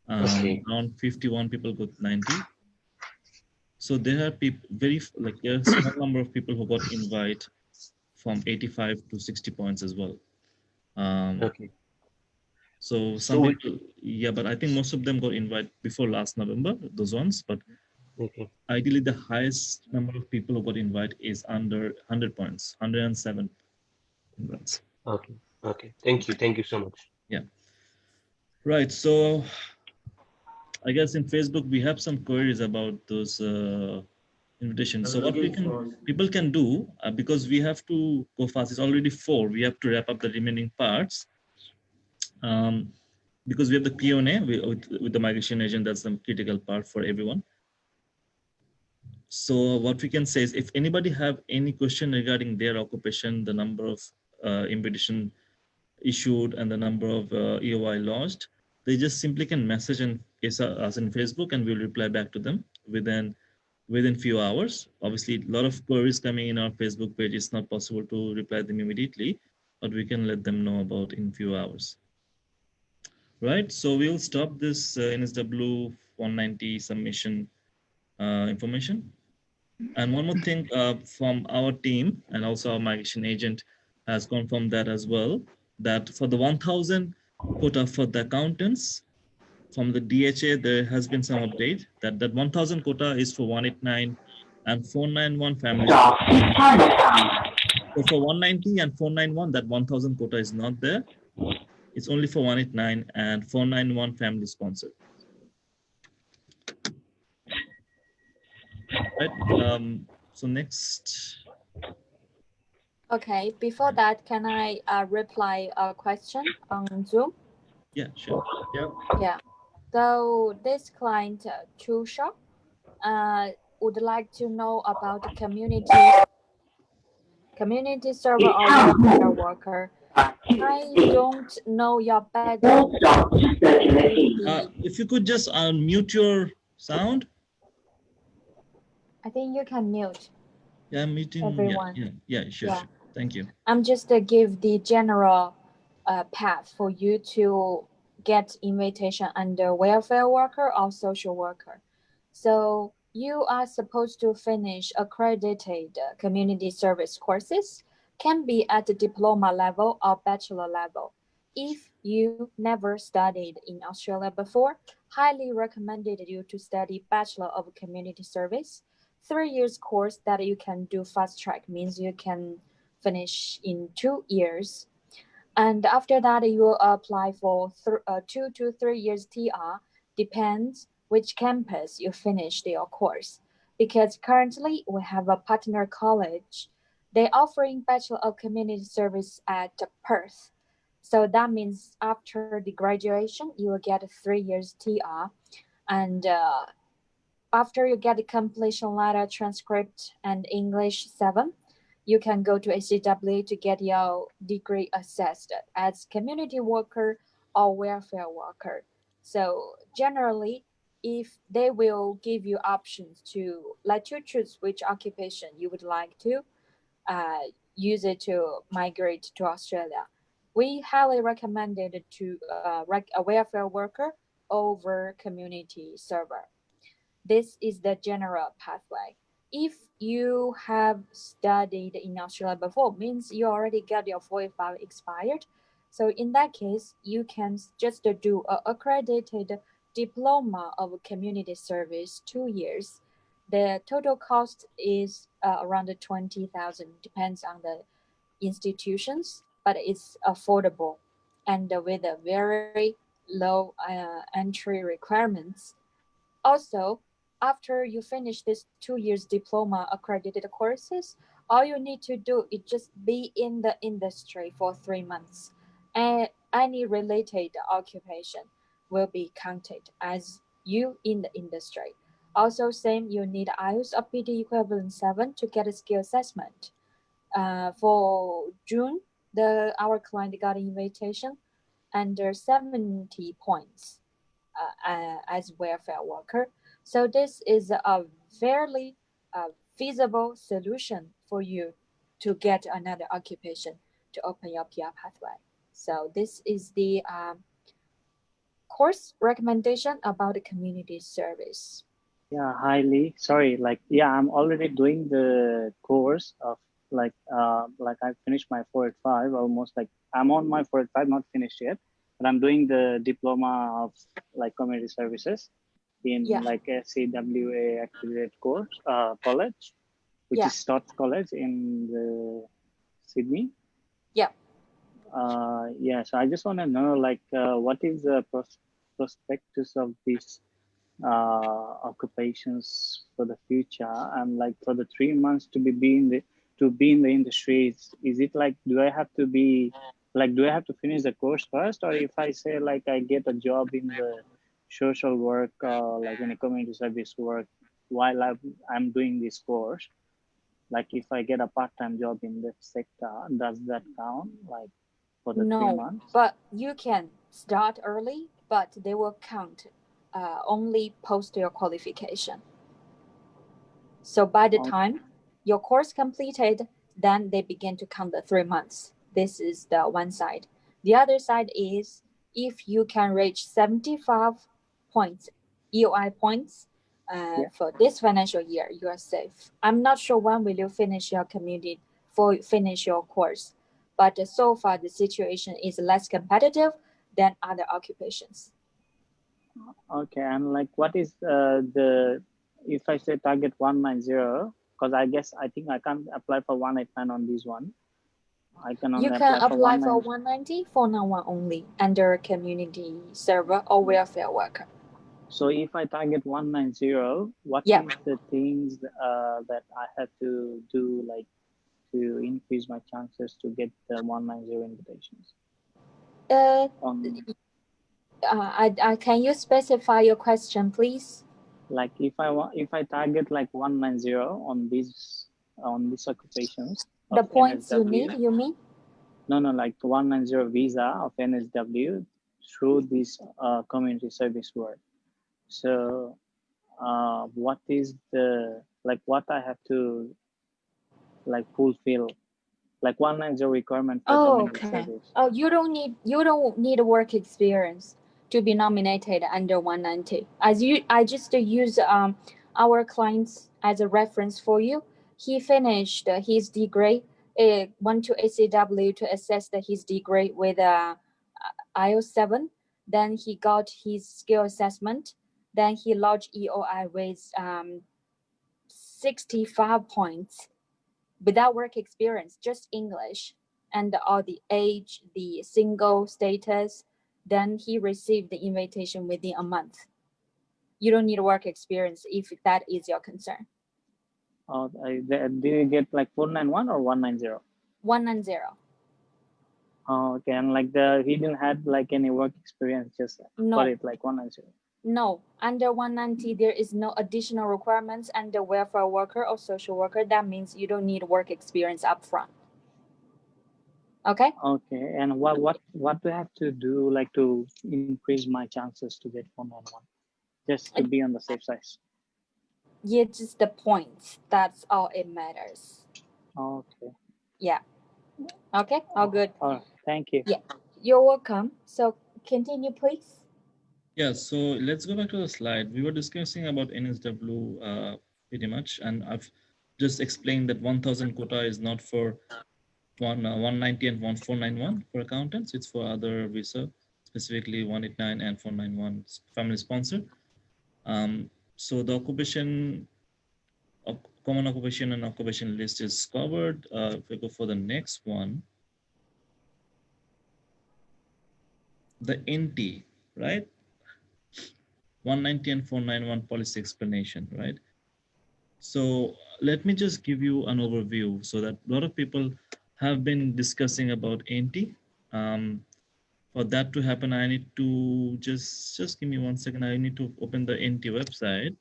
Around 51 people got 90. So there are people a small number of people who got invite from 85 to 60 points as well. Okay. So some people, yeah, but I think most of them got invite before last November, those ones. But ideally, the highest number of people who got invite is under 100 points, 107 invites. Okay. Okay. Thank you so much. Yeah. Right. So I guess in Facebook we have some queries about those invitations. So what people can do, because we have to go fast. It's already 4. We have to wrap up the remaining parts. Because we have the Q&A with the migration agent, that's the critical part for everyone. So what we can say is, if anybody have any question regarding their occupation, the number of invitation issued and the number of EOI launched, they just simply can message us in Facebook, and we'll reply back to them within within few hours. Obviously, a lot of queries coming in our Facebook page. It's not possible to reply them immediately, but we can let them know about in few hours. Right, so we'll stop this NSW 190 submission information. And one more thing from our team and also our migration agent has confirmed that as well, that for the 1,000 quota for the accountants from the DHA, there has been some update that 1,000 quota is for 189 and 491 families. So for 190 and 491, that 1,000 quota is not there. It's only for 189 and 491 family sponsored. Right. So next. Okay, before that, can I reply a question on Zoom? Yeah, sure. Yeah. Yeah. So this client, Chusha, would like to know about the community server or welfare worker. I don't know your background. If you could just mute your sound. I think you can mute. Yeah, I'm muting. Everyone. Yeah, sure, Yeah. sure. Thank you. I'm just give the general path for you to get invitation under welfare worker or social worker. So you are supposed to finish accredited community service courses, can be at the diploma level or bachelor level. If you never studied in Australia before, highly recommended you to study Bachelor of Community Service. 3 years course that you can do fast track means you can finish in 2 years. And after that, you will apply for 2 to 3 years TR, depends which campus you finished your course. Because currently we have a partner college, they offering Bachelor of Community Service at Perth. So that means after the graduation, you will get 3 years TR. And after you get the completion letter, transcript, and English 7, you can go to ACW to get your degree assessed as community worker or welfare worker. So generally, if they will give you options to let you choose which occupation you would like to use it to migrate to Australia, we highly recommend it to a welfare worker over community server. This is the general pathway. If you have studied in Australia before, means you already got your 45 expired. So in that case, you can just do a accredited diploma of community service 2 years. The total cost is around 20,000, depends on the institutions, but it's affordable and with a very low entry requirements. Also, after you finish this 2 years diploma accredited courses, all you need to do is just be in the industry for 3 months. And any related occupation will be counted as you in the industry. Also, same, you need IELTS or PD equivalent 7 to get a skill assessment. For June, our client got an invitation under 70 points as welfare worker. So this is a fairly feasible solution for you to get another occupation to open your PR pathway. So this is the course recommendation about the community service. Yeah, hi Lee. Sorry, I'm already doing the course of I finished my 485 almost, like I'm on my 485, not finished yet, but I'm doing the diploma of community services in CWA accredited course college, which is Stott College in the Sydney. Yeah. So I just want to know what is the prospectus of this occupations for the future, and for the 3 months to be in the industry, is it do I have to be do I have to finish the course first, or if I say I get a job in the social work in a community service work while I'm doing this course, if I get a part-time job in that sector, does that count for the 3 months? But you can start early, but they will count only post your qualification. So by the time your course completed, then they begin to count the 3 months. This is the one side. The other side is if you can reach 75 points, EOI points, for this financial year, you are safe. I'm not sure when will you finish your finish your course, but so far the situation is less competitive than other occupations. Okay, and like what is the, if I say target 190, because I think I can't apply for 189 on this one. I can only You can apply for 190. 190 for now one only under community server or welfare worker. So if I target 190, what Yeah. is the things that I have to do, like to increase my chances to get the 190 invitations? Can you specify your question, please? Like if I target like 190 on these occupations. The points NSW, you need, you mean? No, like 190 visa of NSW through this community service work. So what is the, like what I have to like fulfill, like 190 requirement for community service? Oh, you don't need work experience to be nominated under 190. I just use our clients as a reference for you. He finished his degree, went to ACW to assess his degree with IELTS 7. Then he got his skill assessment. Then he lodged EOI with 65 points without work experience, just English and all the age, the single status. Then he received the invitation within a month. You don't need work experience if that is your concern. Did you get like 491 or 190? 190. Oh, okay, and like he didn't have like any work experience, just got it like 190. No, under 190 there is no additional requirements under welfare worker or social worker. That means you don't need work experience up front. Okay. Okay, and what do I have to do like to increase my chances to get 491, just to be on the safe side? Yeah, just the points. That's all it matters. Okay. Yeah. Okay. All good. Thank you. Yeah, you're welcome. So continue, please. Yeah, so let's go back to the slide. We were discussing about NSW pretty much, and I've just explained that 1000 quota is not for 190 and 1491 for accountants. It's for other visa, specifically 189 and 491 family sponsored. So the occupation, common occupation and occupation list is covered. If we go for the next one, the NT, right? 190 and 491 policy explanation, right? So let me just give you an overview so that a lot of people have been discussing about NT. For that to happen, I need to just give me 1 second. I need to open the NT website.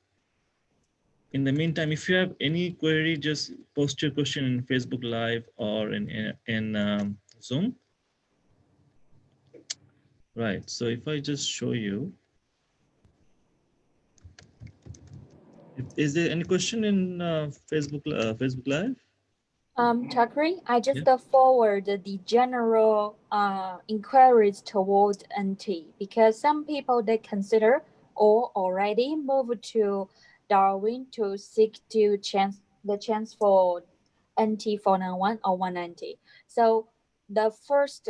In the meantime, if you have any query, just post your question in Facebook Live or in Zoom. Right, so if I just show you, is there any question in Facebook Live? Chakri, I just forward the general inquiries toward NT because some people they consider or already moved to Darwin to seek the chance for NT 491 or 190. So the first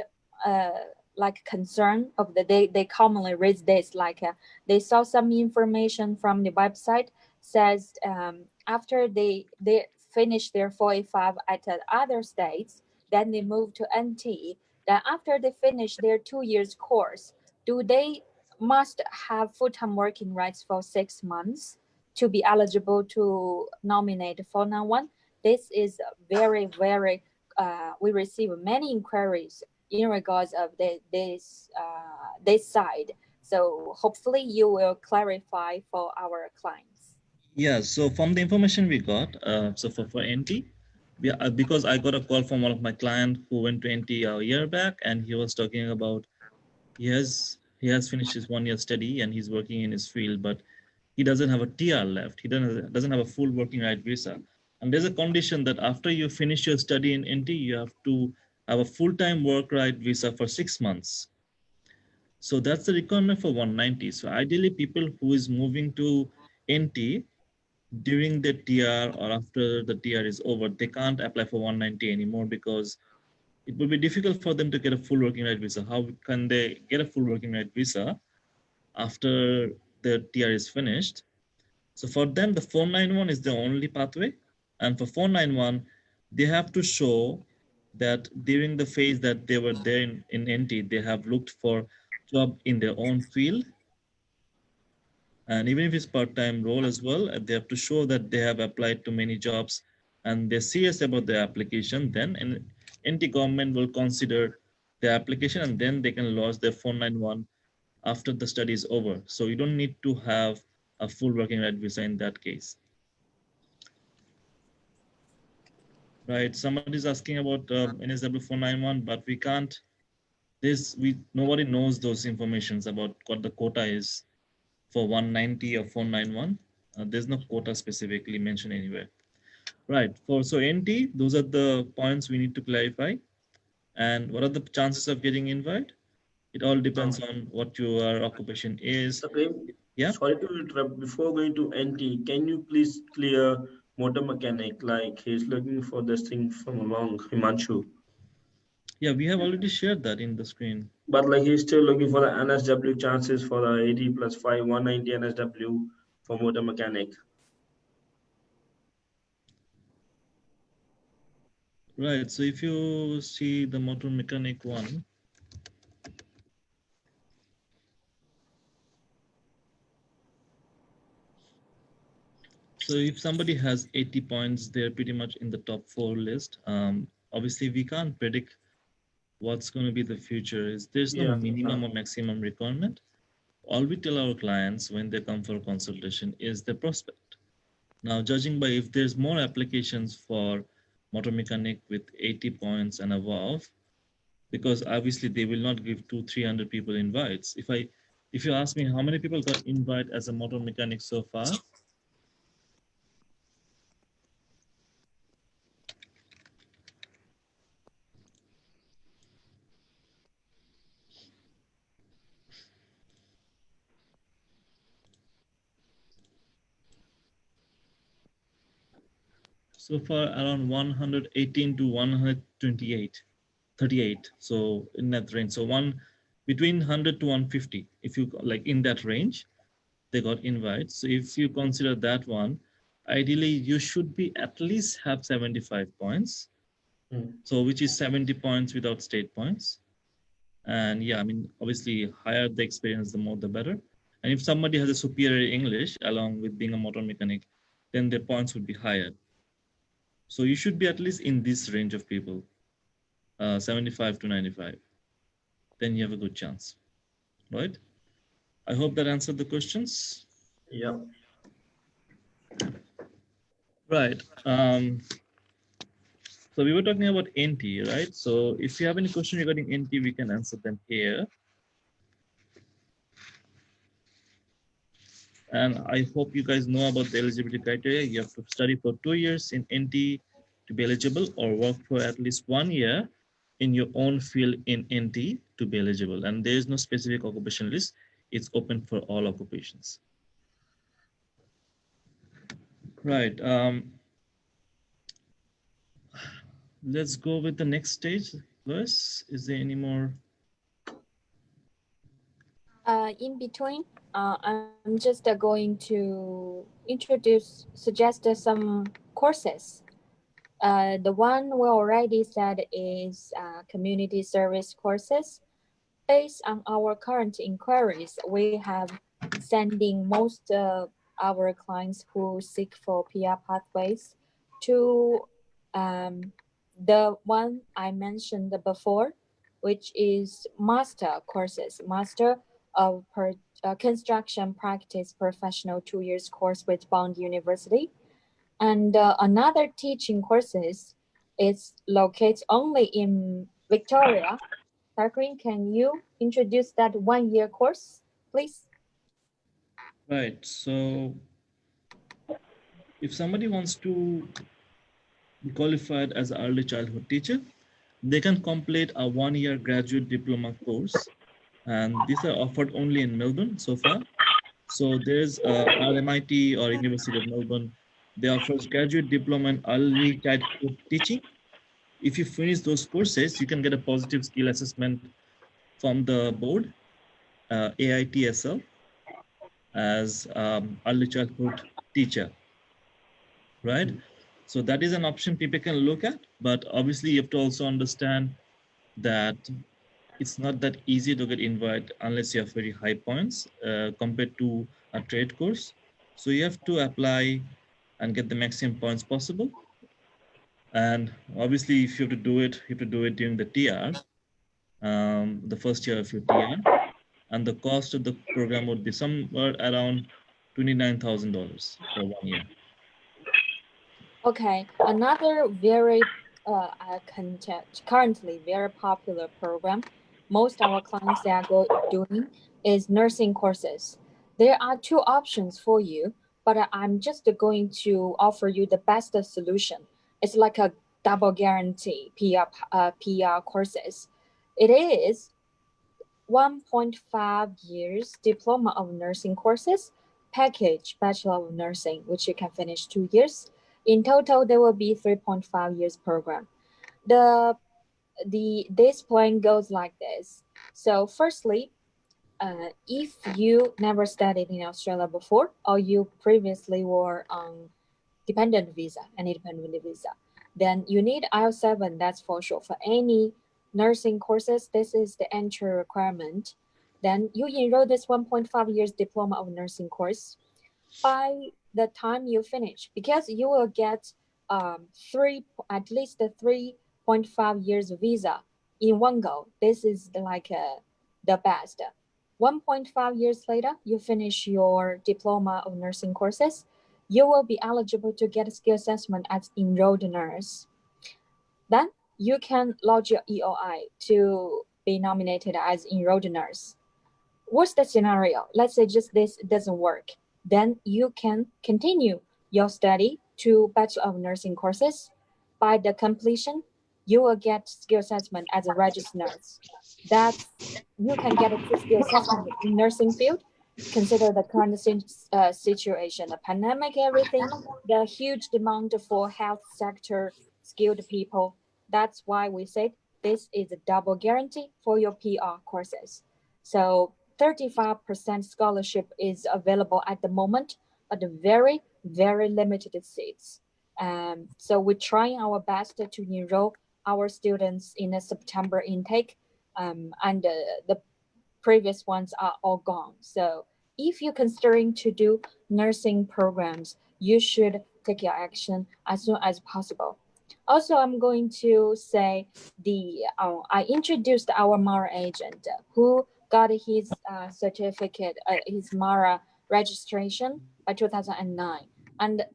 like concern of the day they commonly raise this like they saw some information from the website says after they finish their 45 at other states, then they move to NT. Then after they finish their 2 years course, do they must have full-time working rights for 6 months to be eligible to nominate 491? This is very, very, we receive many inquiries in regards of this side. So hopefully you will clarify for our clients. Yeah, so from the information we got, so for NT, because I got a call from one of my clients who went to NT a year back, and he was talking about he has finished his 1 year study and he's working in his field, but he doesn't have a TR left. He doesn't have a full working right visa. And there's a condition that after you finish your study in NT, you have to have a full-time work right visa for 6 months. So that's the requirement for 190. So ideally, people who is moving to NT during the TR or after the TR is over, they can't apply for 190 anymore because it will be difficult for them to get a full working right visa. How can they get a full working right visa after the TR is finished? So for them, the 491 is the only pathway. And for 491, they have to show that during the phase that they were there in NT, they have looked for job in their own field. And even if it's part-time role as well, they have to show that they have applied to many jobs and they're serious about their application. Then an NT government will consider their application and then they can lodge their 491 after the study is over. So you don't need to have a full working right visa in that case. Right, somebody's asking about NSW 491, but we can't, nobody knows those informations about what the quota is for 190 or 491. There's no quota specifically mentioned anywhere. Right, so NT, those are the points we need to clarify. And what are the chances of getting invite? It all depends on what your occupation is. Yeah. Sorry to interrupt. Before going to NT, can you please clear motor mechanic? Like he's looking for this thing from along Himanshu. Yeah, we have already shared that in the screen. But like he's still looking for the NSW chances for the 80 plus 5, 190 NSW for motor mechanic. Right, so if you see the motor mechanic one, so if somebody has 80 points, they're pretty much in the top 4 list. Obviously, we can't predict what's going to be the future. There's no minimum or maximum requirement. All we tell our clients when they come for a consultation is the prospect. Now, judging by if there's more applications for motor mechanic with 80 points and above, because obviously they will not give 200-300 people invites. If you ask me how many people got invite as a motor mechanic so far, so far around 118 to 128, 38. So in that range, so between 100 to 150, if you like in that range, they got invites. So if you consider that one, ideally you should be at least have 75 points. So which is 70 points without state points. And yeah, I mean, obviously higher the experience, the more the better. And if somebody has a superior English along with being a motor mechanic, then their points would be higher. So you should be at least in this range of people, 75 to 95. Then you have a good chance, right? I hope that answered the questions. Yeah. Right. So we were talking about NT, right? So if you have any question regarding NT, we can answer them here. And I hope you guys know about the eligibility criteria. You have to study for 2 years in NT to be eligible or work for at least 1 year in your own field in NT to be eligible. And there is no specific occupation list. It's open for all occupations. Right. Let's go with the next stage. Lois, is there any more? In between, I'm just going to suggest some courses. The one we already said is community service courses. Based on our current inquiries, we have sending most of our clients who seek for PR pathways to the one I mentioned before, which is master courses, master of construction practice professional 2 years course with Bond University. And another teaching courses is located only in Victoria. Tarquin, can you introduce that 1 year course, please? Right. So if somebody wants to be qualified as an early childhood teacher, they can complete a 1-year graduate diploma course. And these are offered only in Melbourne so far. So there's RMIT or University of Melbourne. They offer graduate diploma in early childhood teaching. If you finish those courses, you can get a positive skill assessment from the board, AITSL, as early childhood teacher, right? So that is an option people can look at, but obviously you have to also understand that it's not that easy to get invited unless you have very high points compared to a trade course. So you have to apply and get the maximum points possible. And obviously, if you have to do it, you have to do it during the TR, the first year of your TR. And the cost of the program would be somewhere around $29,000 for 1 year. Okay, another very currently very popular program, most our clients they are doing is nursing courses. There are two options for you, but I'm just going to offer you the best solution. It's like a double guarantee PR courses. It is 1.5 years diploma of nursing courses, package Bachelor of Nursing, which you can finish 2 years. In total, there will be 3.5 years program. This plan goes like this. So firstly, if you never studied in Australia before, or you previously were on dependent visa, any dependent visa, then you need IELTS 7, that's for sure. For any nursing courses, this is the entry requirement. Then you enroll this 1.5 years diploma of nursing course. By the time you finish, because you will get at least the 3.5 years visa in one go. This is the best. 1.5 years later, you finish your diploma of nursing courses. You will be eligible to get a skill assessment as enrolled nurse. Then you can lodge your EOI to be nominated as enrolled nurse. What's the scenario? Let's say just this doesn't work. Then you can continue your study to Bachelor of Nursing courses. By the completion, you will get skill assessment as a registered nurse. That's you can get a skill assessment in nursing field. Consider the current situation, the pandemic, everything, the huge demand for health sector skilled people. That's why we said this is a double guarantee for your PR courses. So 35% scholarship is available at the moment, but very, very limited seats. So we're trying our best to enroll our students in a September intake, and the previous ones are all gone. So if you're considering to do nursing programs, you should take your action as soon as possible. Also, I'm going to say I introduced our Mara agent who got his certificate, his Mara registration by 2009. And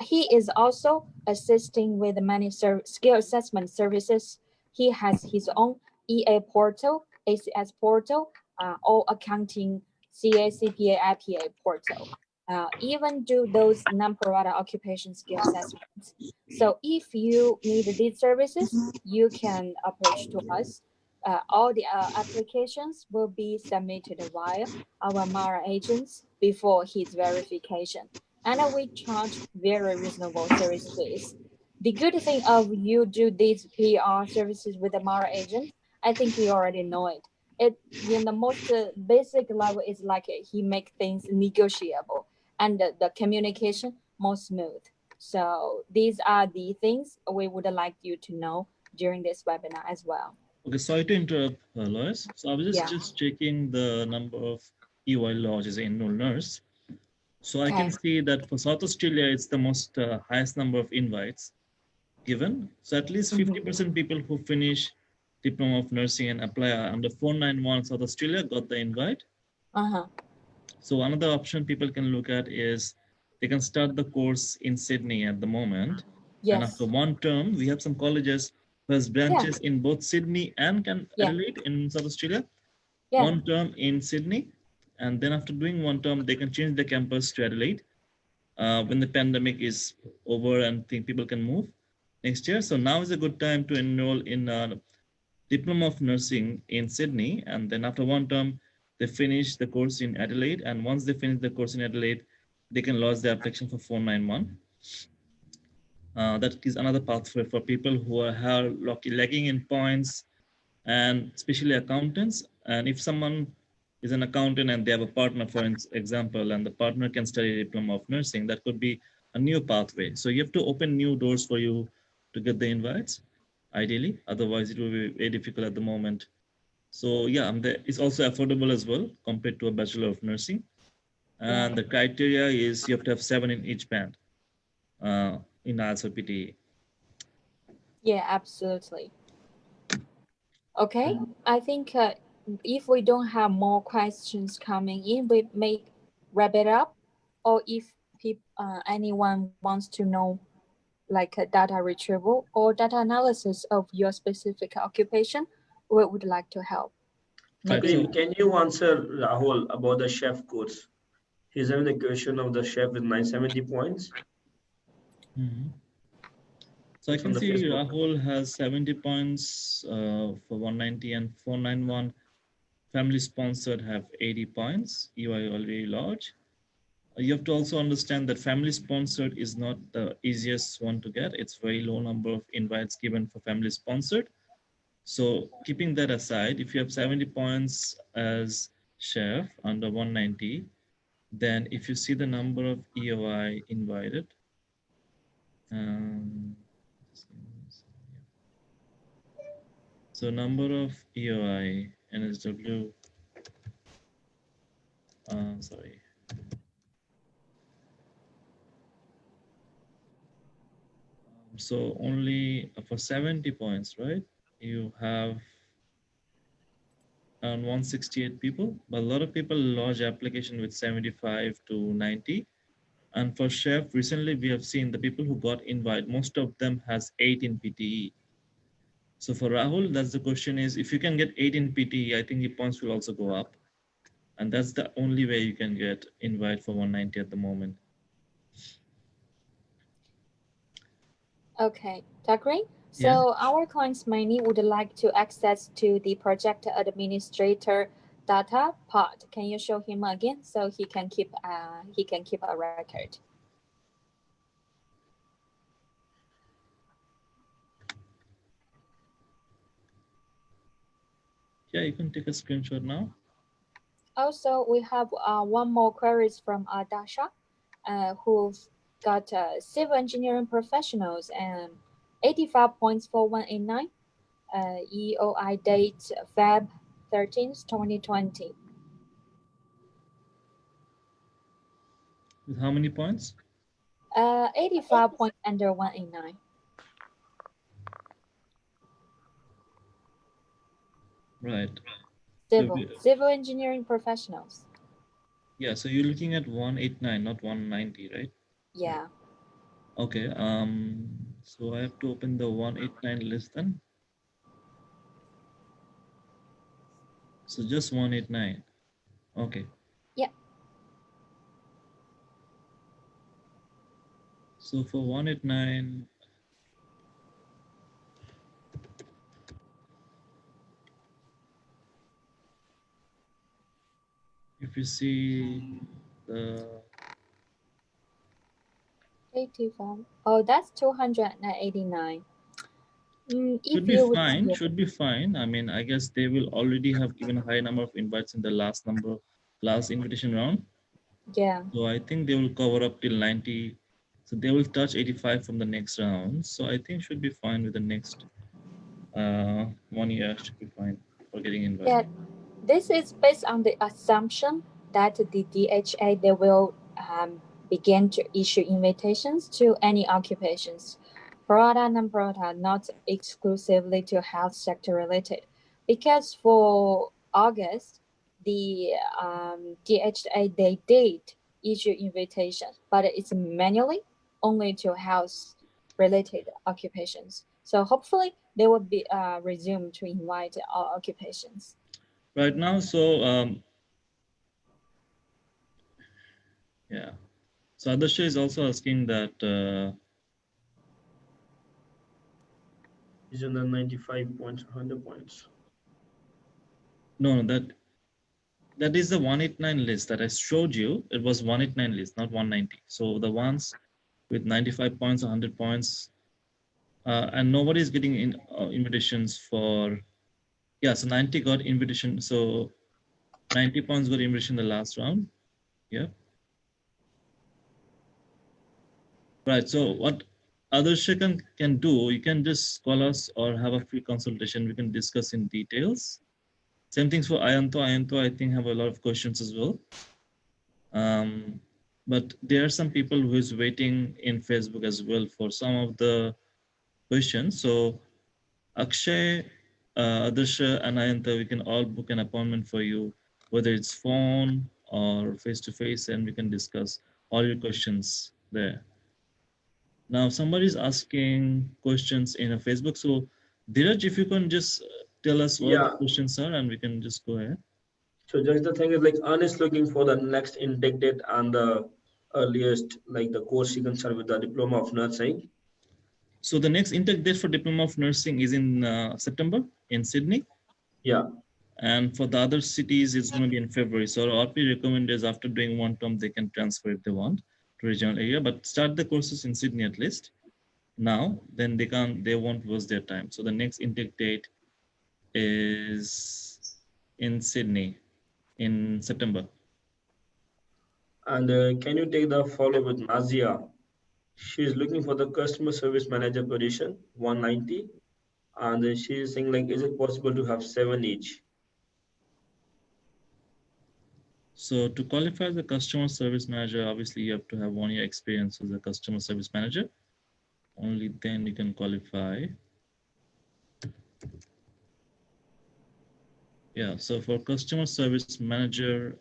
he is also assisting with many skill assessment services. He has his own EA portal, ACS portal, all accounting, CA, CPA, IPA portal. Even do those non-provider occupation skill assessments. So if you need these services, you can approach to us. All the applications will be submitted via our Mara agents before his verification. And we charge very reasonable service fees. The good thing of you do these PR services with the Mara agent, I think you already know it. It in the most basic level is like he make things negotiable and the communication more smooth. So these are the things we would like you to know during this webinar as well. Okay, sorry to interrupt, Lois. So I was just checking the number of EY lodges in enrolled nurse. So I can see that for South Australia, it's the most highest number of invites given. So at least 50% people who finish Diploma of Nursing and apply under 491 South Australia got the invite. So another option people can look at is they can start the course in Sydney at the moment. Yes. And after one term, we have some colleges who has branches in both Sydney and Adelaide in South Australia. One term in Sydney and then after doing one term, they can change the campus to Adelaide when the pandemic is over and think people can move next year. So now is a good time to enroll in a Diploma of Nursing in Sydney, and then after one term, they finish the course in Adelaide, and once they finish the course in Adelaide, they can lodge the application for 491. That is another pathway for people who are lagging in points, and especially accountants. And if someone is an accountant and they have a partner, for example, and the partner can study Diploma of Nursing, that could be a new pathway. So you have to open new doors for you to get the invites, ideally. Otherwise, it will be very difficult at the moment. So yeah, it's also affordable as well compared to a Bachelor of Nursing. And the criteria is you have to have 7 in each band in IELTS or PTE. Yeah, absolutely. Okay, I think if we don't have more questions coming in, we may wrap it up. Or if anyone wants to know like a data retrieval or data analysis of your specific occupation, we would like to help. Takrim, can you answer Rahul about the chef course? He's having the question of the chef with 970 points. So I can see Rahul has 70 points for 190 and 491. Family sponsored have 80 points. You are already large. You have to also understand that family sponsored is not the easiest one to get. It's very low number of invites given for family sponsored. So keeping that aside, if you have 70 points as chef under 190, then if you see the number of EOI invited, so number of EOI, NSW, sorry. So only for 70 points, right? You have around 168 people, but a lot of people lodge application with 75 to 90. And for chef, recently we have seen the people who got invite, most of them has 8 in PTE. So for Rahul, that's the question is, if you can get 8 in PTE, I think your points will also go up. And that's the only way you can get invite for 190 at the moment. Okay, Takri. So our clients mainly would like to access to the project administrator data part. Can you show him again so he can keep a record? Yeah, you can take a screenshot now. Also, we have one more queries from Dasha, who's got civil engineering professionals and 85 points for 189. EOI date Feb 13th, 2020. With how many points? 85 points under 189. Right. Civil engineering professionals. Yeah, so you're looking at 189, not 190, right? Yeah. Okay. So I have to open the 189 list then. So just 189. Okay. Yeah. So for 189, if you see the 85. Oh, that's 289. should be fine. Should be fine. I mean, I guess they will already have given a high number of invites in the last invitation round. Yeah. So I think they will cover up till 90. So they will touch 85 from the next round. So I think should be fine with the next 1 year. Should be fine for getting invited. Yeah, this is based on the assumption that the DHA they will begin to issue invitations to any occupations, product and product, not exclusively to health sector related. Because for August, the DHA they did issue invitations, but it's manually only to health related occupations. So hopefully they will be resumed to invite all occupations. Right now, so Yeah. So Adarsha is also asking that Is on the 95 points, 100 points. no, that is the 189 list that I showed you. It was 189 list, not 190. So the ones with 95 points, 100 points, and nobody is getting invitations for. Yeah, so 90 got invitation. So 90 points got invitation in the last round. Yeah. Right. So what Adarsha can do, you can just call us or have a free consultation. We can discuss in details. Same things for Ayanto. Ayanto, I think, have a lot of questions as well. But there are some people who is waiting in Facebook as well for some of the questions. So Akshay, Adarsha, and Ayanta, we can all book an appointment for you, whether it's phone or face-to-face, and we can discuss all your questions there. Now, somebody's asking questions in a Facebook. So, Dheeraj, if you can just tell us what the Yeah. questions are, and we can just go ahead. So just the thing is like Ann is looking for the next intake date and the earliest, like the course she can start with the diploma of nursing. So the next intake date for Diploma of Nursing is in September in Sydney. Yeah. And for the other cities, it's going to be in February. So what we recommend is after doing one term, they can transfer if they want to regional area, but start the courses in Sydney at least. Now, then they won't waste their time. So the next intake date is in Sydney in September. And can you take the follow with Nazia? She's looking for the customer service manager position, 190. And she's saying like, is it possible to have 7 each? So to qualify as a customer service manager, obviously you have to have 1 year experience as a customer service manager. Only then you can qualify. Yeah, so for customer service manager,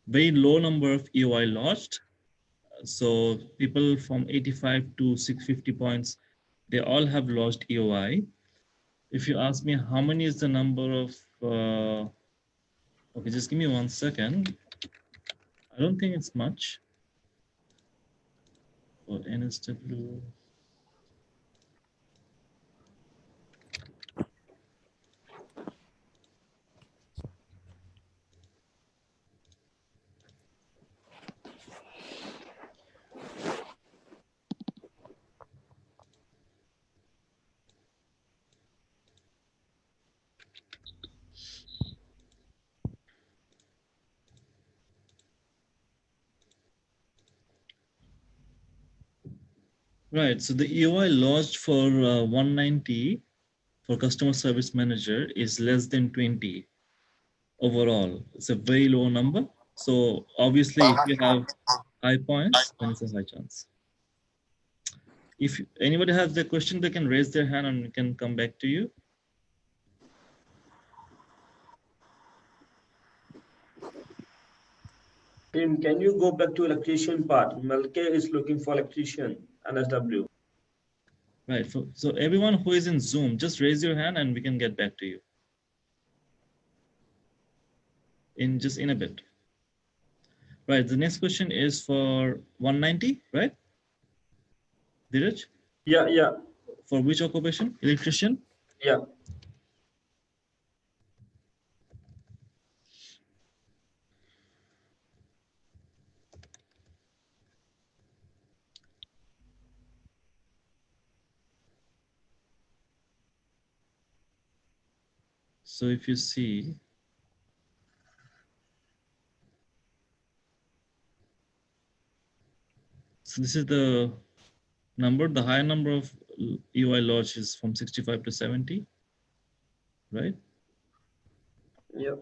very low number of EOI lodged. So people from 85 to 650 points, they all have lodged EOI. If you ask me how many is the number of, okay, just give me 1 second. I don't think it's much for NSW. Right, so the EOI lodged for 190 for customer service manager is less than 20 overall. It's a very low number. So obviously if you have high points, then it's a high chance. If anybody has the question, they can raise their hand and we can come back to you. Tim, can you go back to electrician part? Melke is looking for electrician, NSW. Right, so everyone who is in Zoom, just raise your hand and we can get back to you in a bit. Right, the next question is for 190, right? Dheeraj? Yeah. For which occupation? Electrician? Yeah. So if you see, so this is the number, the high number of EOI lodge is from 65 to 70, right? Yeah.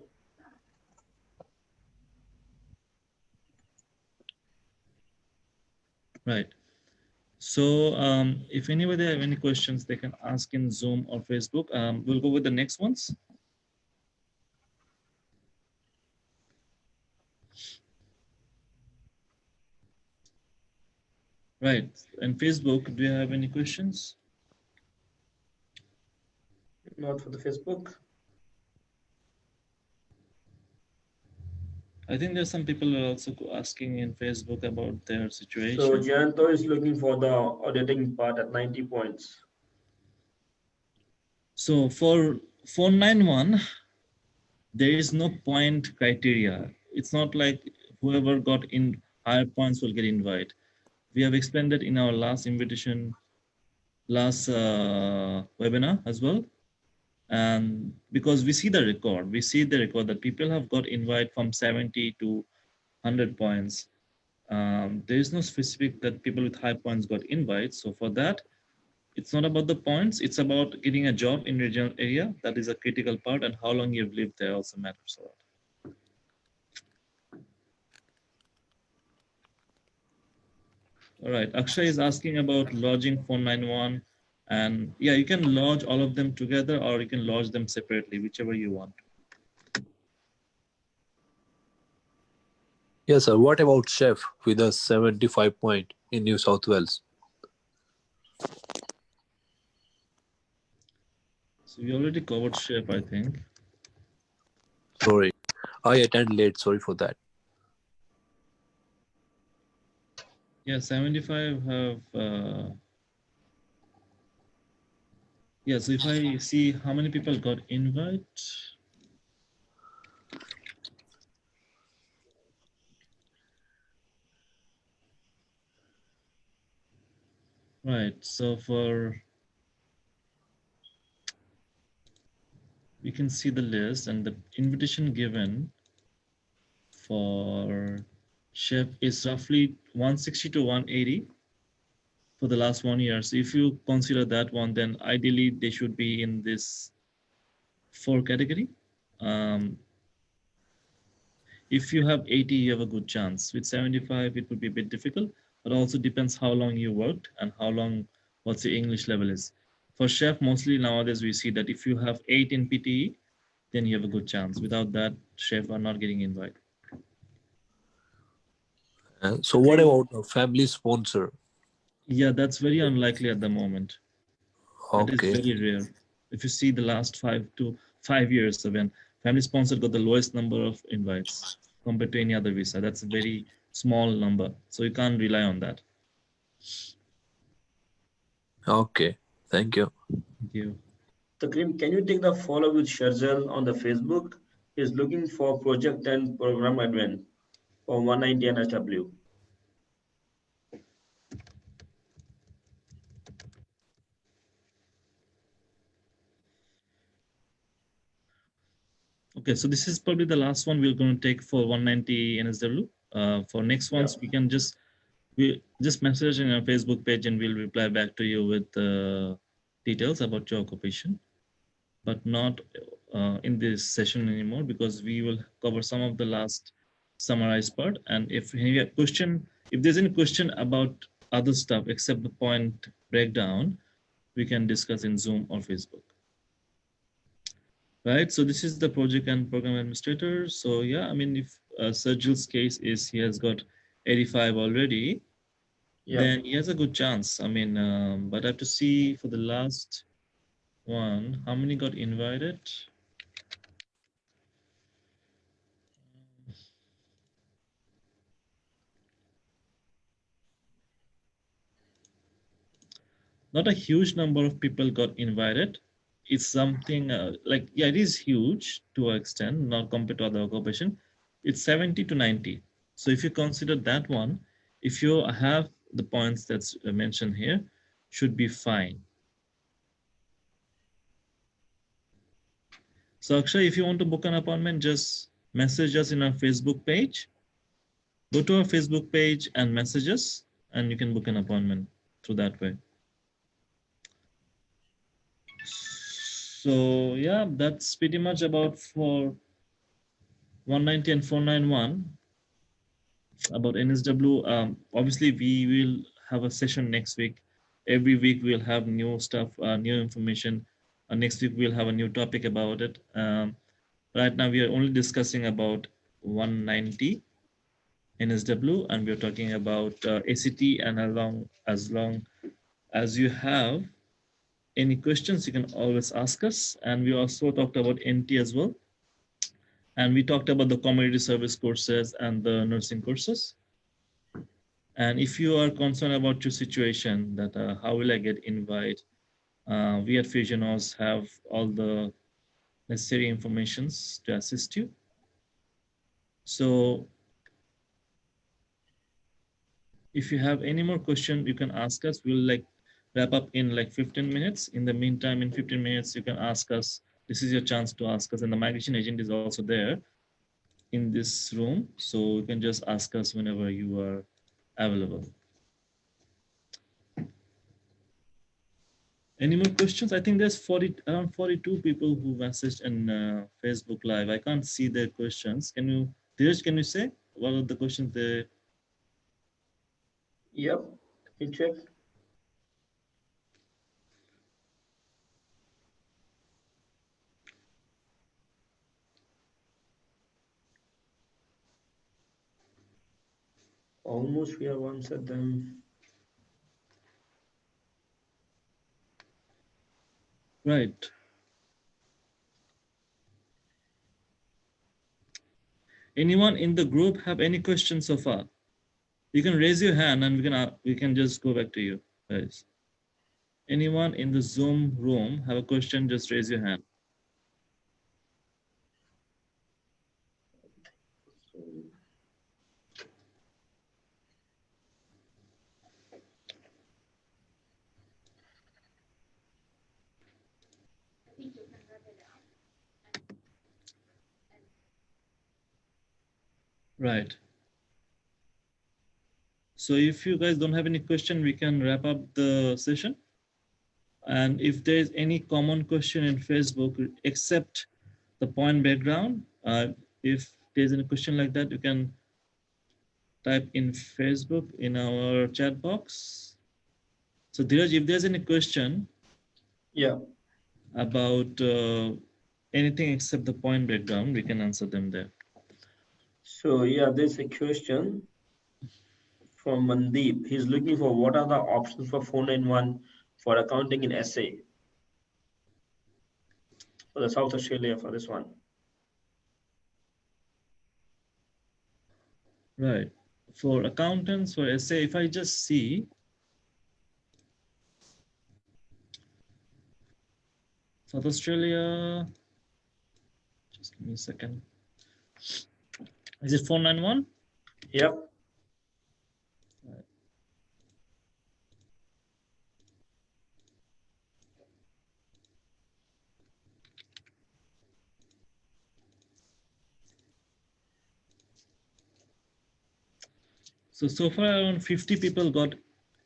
Right. So if anybody have any questions, they can ask in Zoom or Facebook. We'll go with the next ones. Right. And Facebook, do you have any questions? Not for the Facebook. I think there's some people who are also asking in Facebook about their So situation. Jayanto is looking for the auditing part at 90 points. So for 491, there is no point criteria. It's not like whoever got in higher points will get invited. We have explained that in our last invitation, last webinar as well. And because we see the record that people have got invite from 70 to 100 points. There is no specific that people with high points got invites. So for that, it's not about the points. It's about getting a job in regional area. That is a critical part, and how long you've lived there also matters a lot. All right, Akshay is asking about lodging 491. And yeah, you can lodge all of them together or you can lodge them separately, whichever you want. Yes, sir. What about chef with a 75 point in New South Wales? So we already covered chef, I think. Sorry, I attended late. Sorry for that. Yeah, 75 have. Yeah, so if I see how many people got invite. Right, so we can see the list and the invitation given for chef is roughly 160 to 180 for the last 1 year. So if you consider that one, then ideally they should be in this 4 category. If you have 80, you have a good chance. With 75, it would be a bit difficult, but also depends how long you worked and how long, what's the English level is. For chef, mostly nowadays we see that if you have 8 in PTE, then you have a good chance. Without that, chef are not getting invited. So what about a family sponsor? Yeah, that's very unlikely at the moment. That is Okay. very rare. If you see the last 5 years, when family sponsor got the lowest number of invites compared to any other visa, that's a very small number. So you can't rely on that. Okay. Thank you. Thank you. Takrim, can you take the follow with Sharjal on the Facebook? He's looking for project and program admin for 190 NSW. Okay, so this is probably the last one we're going to take for 190 NSW. For next ones, we can just message in our Facebook page and we'll reply back to you with details about your occupation, but not in this session anymore because we will cover some of the last summarized part. And if there's any question about other stuff except the point breakdown, we can discuss in Zoom or Facebook. Right, so this is the project and program administrator. So yeah, I mean, if Sergil's case is he has got 85 already, then he has a good chance. I mean, but I have to see for the last one, how many got invited? Not a huge number of people got invited. It's something like, yeah, it is huge to an extent, not compared to other occupation. It's 70 to 90. So if you consider that one, if you have the points that's mentioned here, should be fine. So Akshay, if you want to book an appointment, just message us in our Facebook page. Go to our Facebook page and message us, and you can book an appointment through that way. So yeah, that's pretty much about for 190 and 491 about NSW. Obviously, we will have a session next week. Every week we'll have new stuff, new information. Next week we'll have a new topic about it. Right now we are only discussing about 190 NSW, and we're talking about ACT. And as long as you have any questions, you can always ask us. And we also talked about NT as well. And we talked about the community service courses and the nursing courses. And if you are concerned about your situation, that how will I get invite, we at Fusionos have all the necessary informations to assist you. So if you have any more question, you can ask us. We'll like wrap up in like 15 minutes. In the meantime, in 15 minutes, you can ask us. This is your chance to ask us. And the migration agent is also there in this room. So you can just ask us whenever you are available. Any more questions? I think there's around 42 people who messaged in Facebook Live. I can't see their questions. Can you, Dheeraj, can you say what are the questions there? Yep, let me check. Almost we have answered them. Right. Anyone in the group have any questions so far? You can raise your hand and we can just go back to you guys. Anyone in the Zoom room have a question? Just raise your hand. Right. So if you guys don't have any question, we can wrap up the session. And if there's any common question in Facebook, except the point background, if there's any question like that, you can type in Facebook in our chat box. So Dheeraj, if there's any question, yeah, about anything except the point breakdown, we can answer them there. So yeah, there's a question from Mandeep. He's looking for what are the options for 491 for accounting in SA for the South Australia for this one. Right. For accountants, for SA, if I just see, South Australia, just give me a second. Is it 491? Yep. Right. So far around 50 people got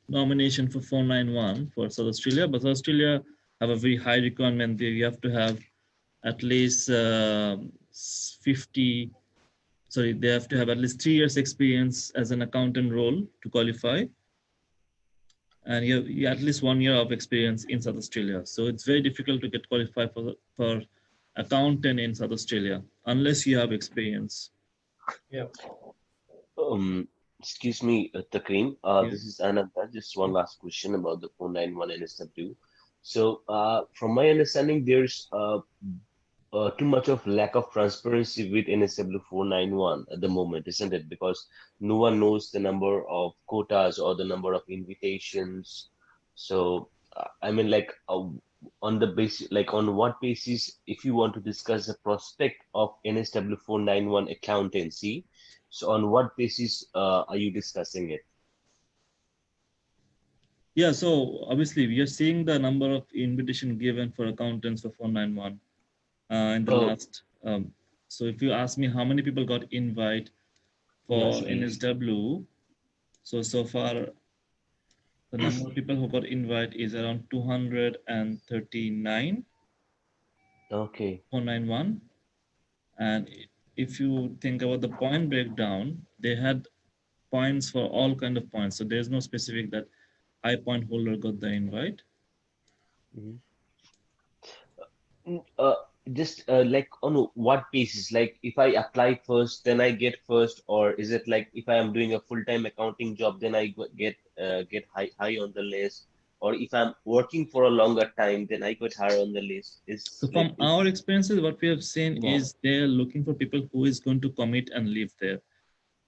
nomination for 491 for South Australia, but South Australia have a very high requirement there. You have to have at least 50, sorry, they have to have at least 3 years experience as an accountant role to qualify. And you have at least 1 year of experience in South Australia. So it's very difficult to get qualified for accountant in South Australia, unless you have experience. Yeah. Excuse me, Takreem. Yeah. This is Ananta. Just one last question about the 491 NSW. So, from my understanding, there's too much of lack of transparency with NSW 491 at the moment, isn't it? Because no one knows the number of quotas or the number of invitations. So, I mean, like, on the basis, like, on what basis, if you want to discuss the prospect of NSW 491 accountancy, so on what basis are you discussing it? Yeah, so obviously we are seeing the number of invitation given for accountants for 491 in the last. So if you ask me how many people got invite for Yes, please. NSW, so far the number of people who got invite is around 239. Okay. 491. And if you think about the point breakdown, they had points for all kind of points. So there's no specific that high point holder got the invite. Mm-hmm. Just like on what basis? Like if I apply first, then I get first, or is it like if I am doing a full-time accounting job, then I get high on the list? or if I'm working for a longer time, then I got higher on the list. So from our experiences, what we have seen is they're looking for people who is going to commit and live there.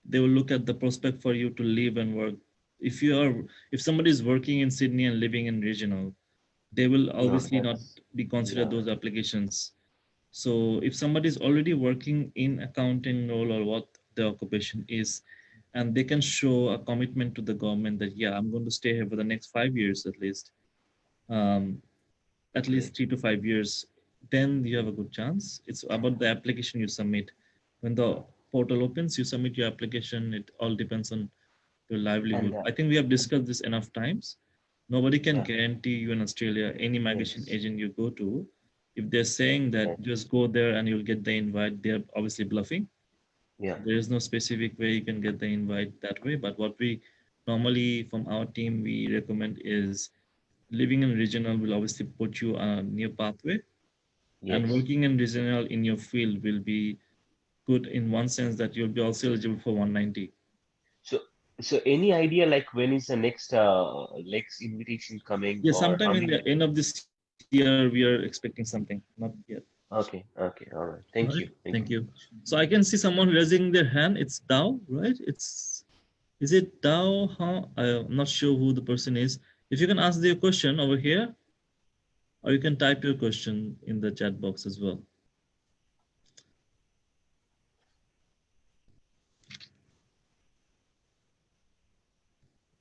They will look at the prospect for you to live and work. If somebody is working in Sydney and living in regional, they will obviously not be considered those applications. So if somebody is already working in accounting role or what the occupation is, and they can show a commitment to the government that, yeah, I'm going to stay here for the next 5 years um, at least 3 to 5 years, then you have a good chance. It's about the application you submit. When the portal opens, you submit your application. It all depends on your livelihood. I think we have discussed this enough times. Nobody can guarantee you in Australia, any migration agent you go to, if they're saying that just go there and you'll get the invite, they're obviously bluffing. There is no specific way you can get the invite that way. But what we normally from our team we recommend is living in regional will obviously put you on a new pathway, and working in regional in your field will be good in one sense that you'll be also eligible for 190. So any idea like when is the next invitation coming? Yeah, or sometime in the end of this year we are expecting something, not yet. Okay, all right. Thank you. Thank you. So I can see someone raising their hand. It's Dao, right? Is it Dao? Huh? I'm not sure who the person is. If you can ask your question over here, or you can type your question in the chat box as well.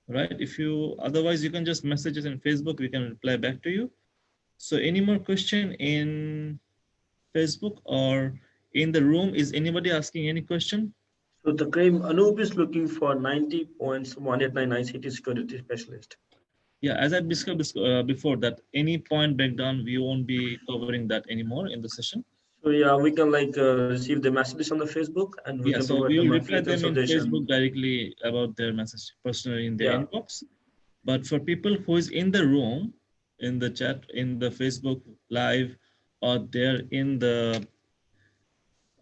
Right? Otherwise you can just message us in Facebook. We can reply back to you. So any more question in Facebook or in the room? Is anybody asking any question? So the claim Anup is looking for 90 points, 189 ICT security specialist. Yeah, as I discussed before, that any point breakdown, we won't be covering that anymore in the session. So yeah, we can receive the messages on the Facebook, and we can so provide we will them reply them in Facebook directly about their message personally in their inbox. But for people who is in the room, in the chat, in the Facebook live, or they're in the,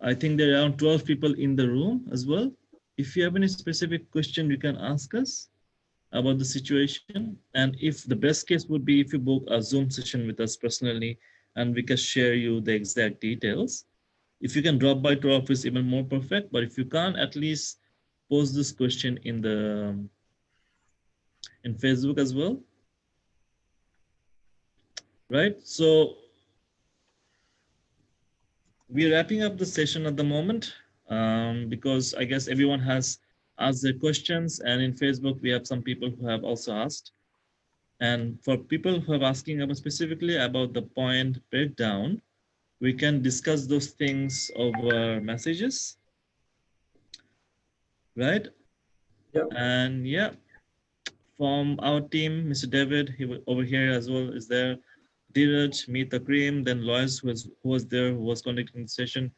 I think there are around 12 people in the room as well. If you have any specific question, you can ask us about the situation. And if the best case would be if you book a Zoom session with us personally and we can share you the exact details. If you can drop by to our office, even more perfect. But if you can't, at least post this question in Facebook as well. Right? So we're wrapping up the session at the moment because I guess everyone has asked their questions, and in Facebook, we have some people who have also asked. And for people who are asking about specifically about the point breakdown, we can discuss those things over messages, right? Yeah. And yeah, from our team, Mr. David, over here as well is there. Dheeraj, Meet Akrim, then Lois, who was there, who was conducting the session.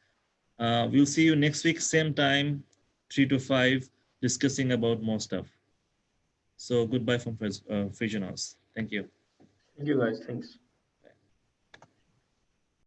We'll see you next week, same time, 3 to 5, discussing about more stuff. So goodbye from Fusion House. Thank you. Thank you guys. Thanks.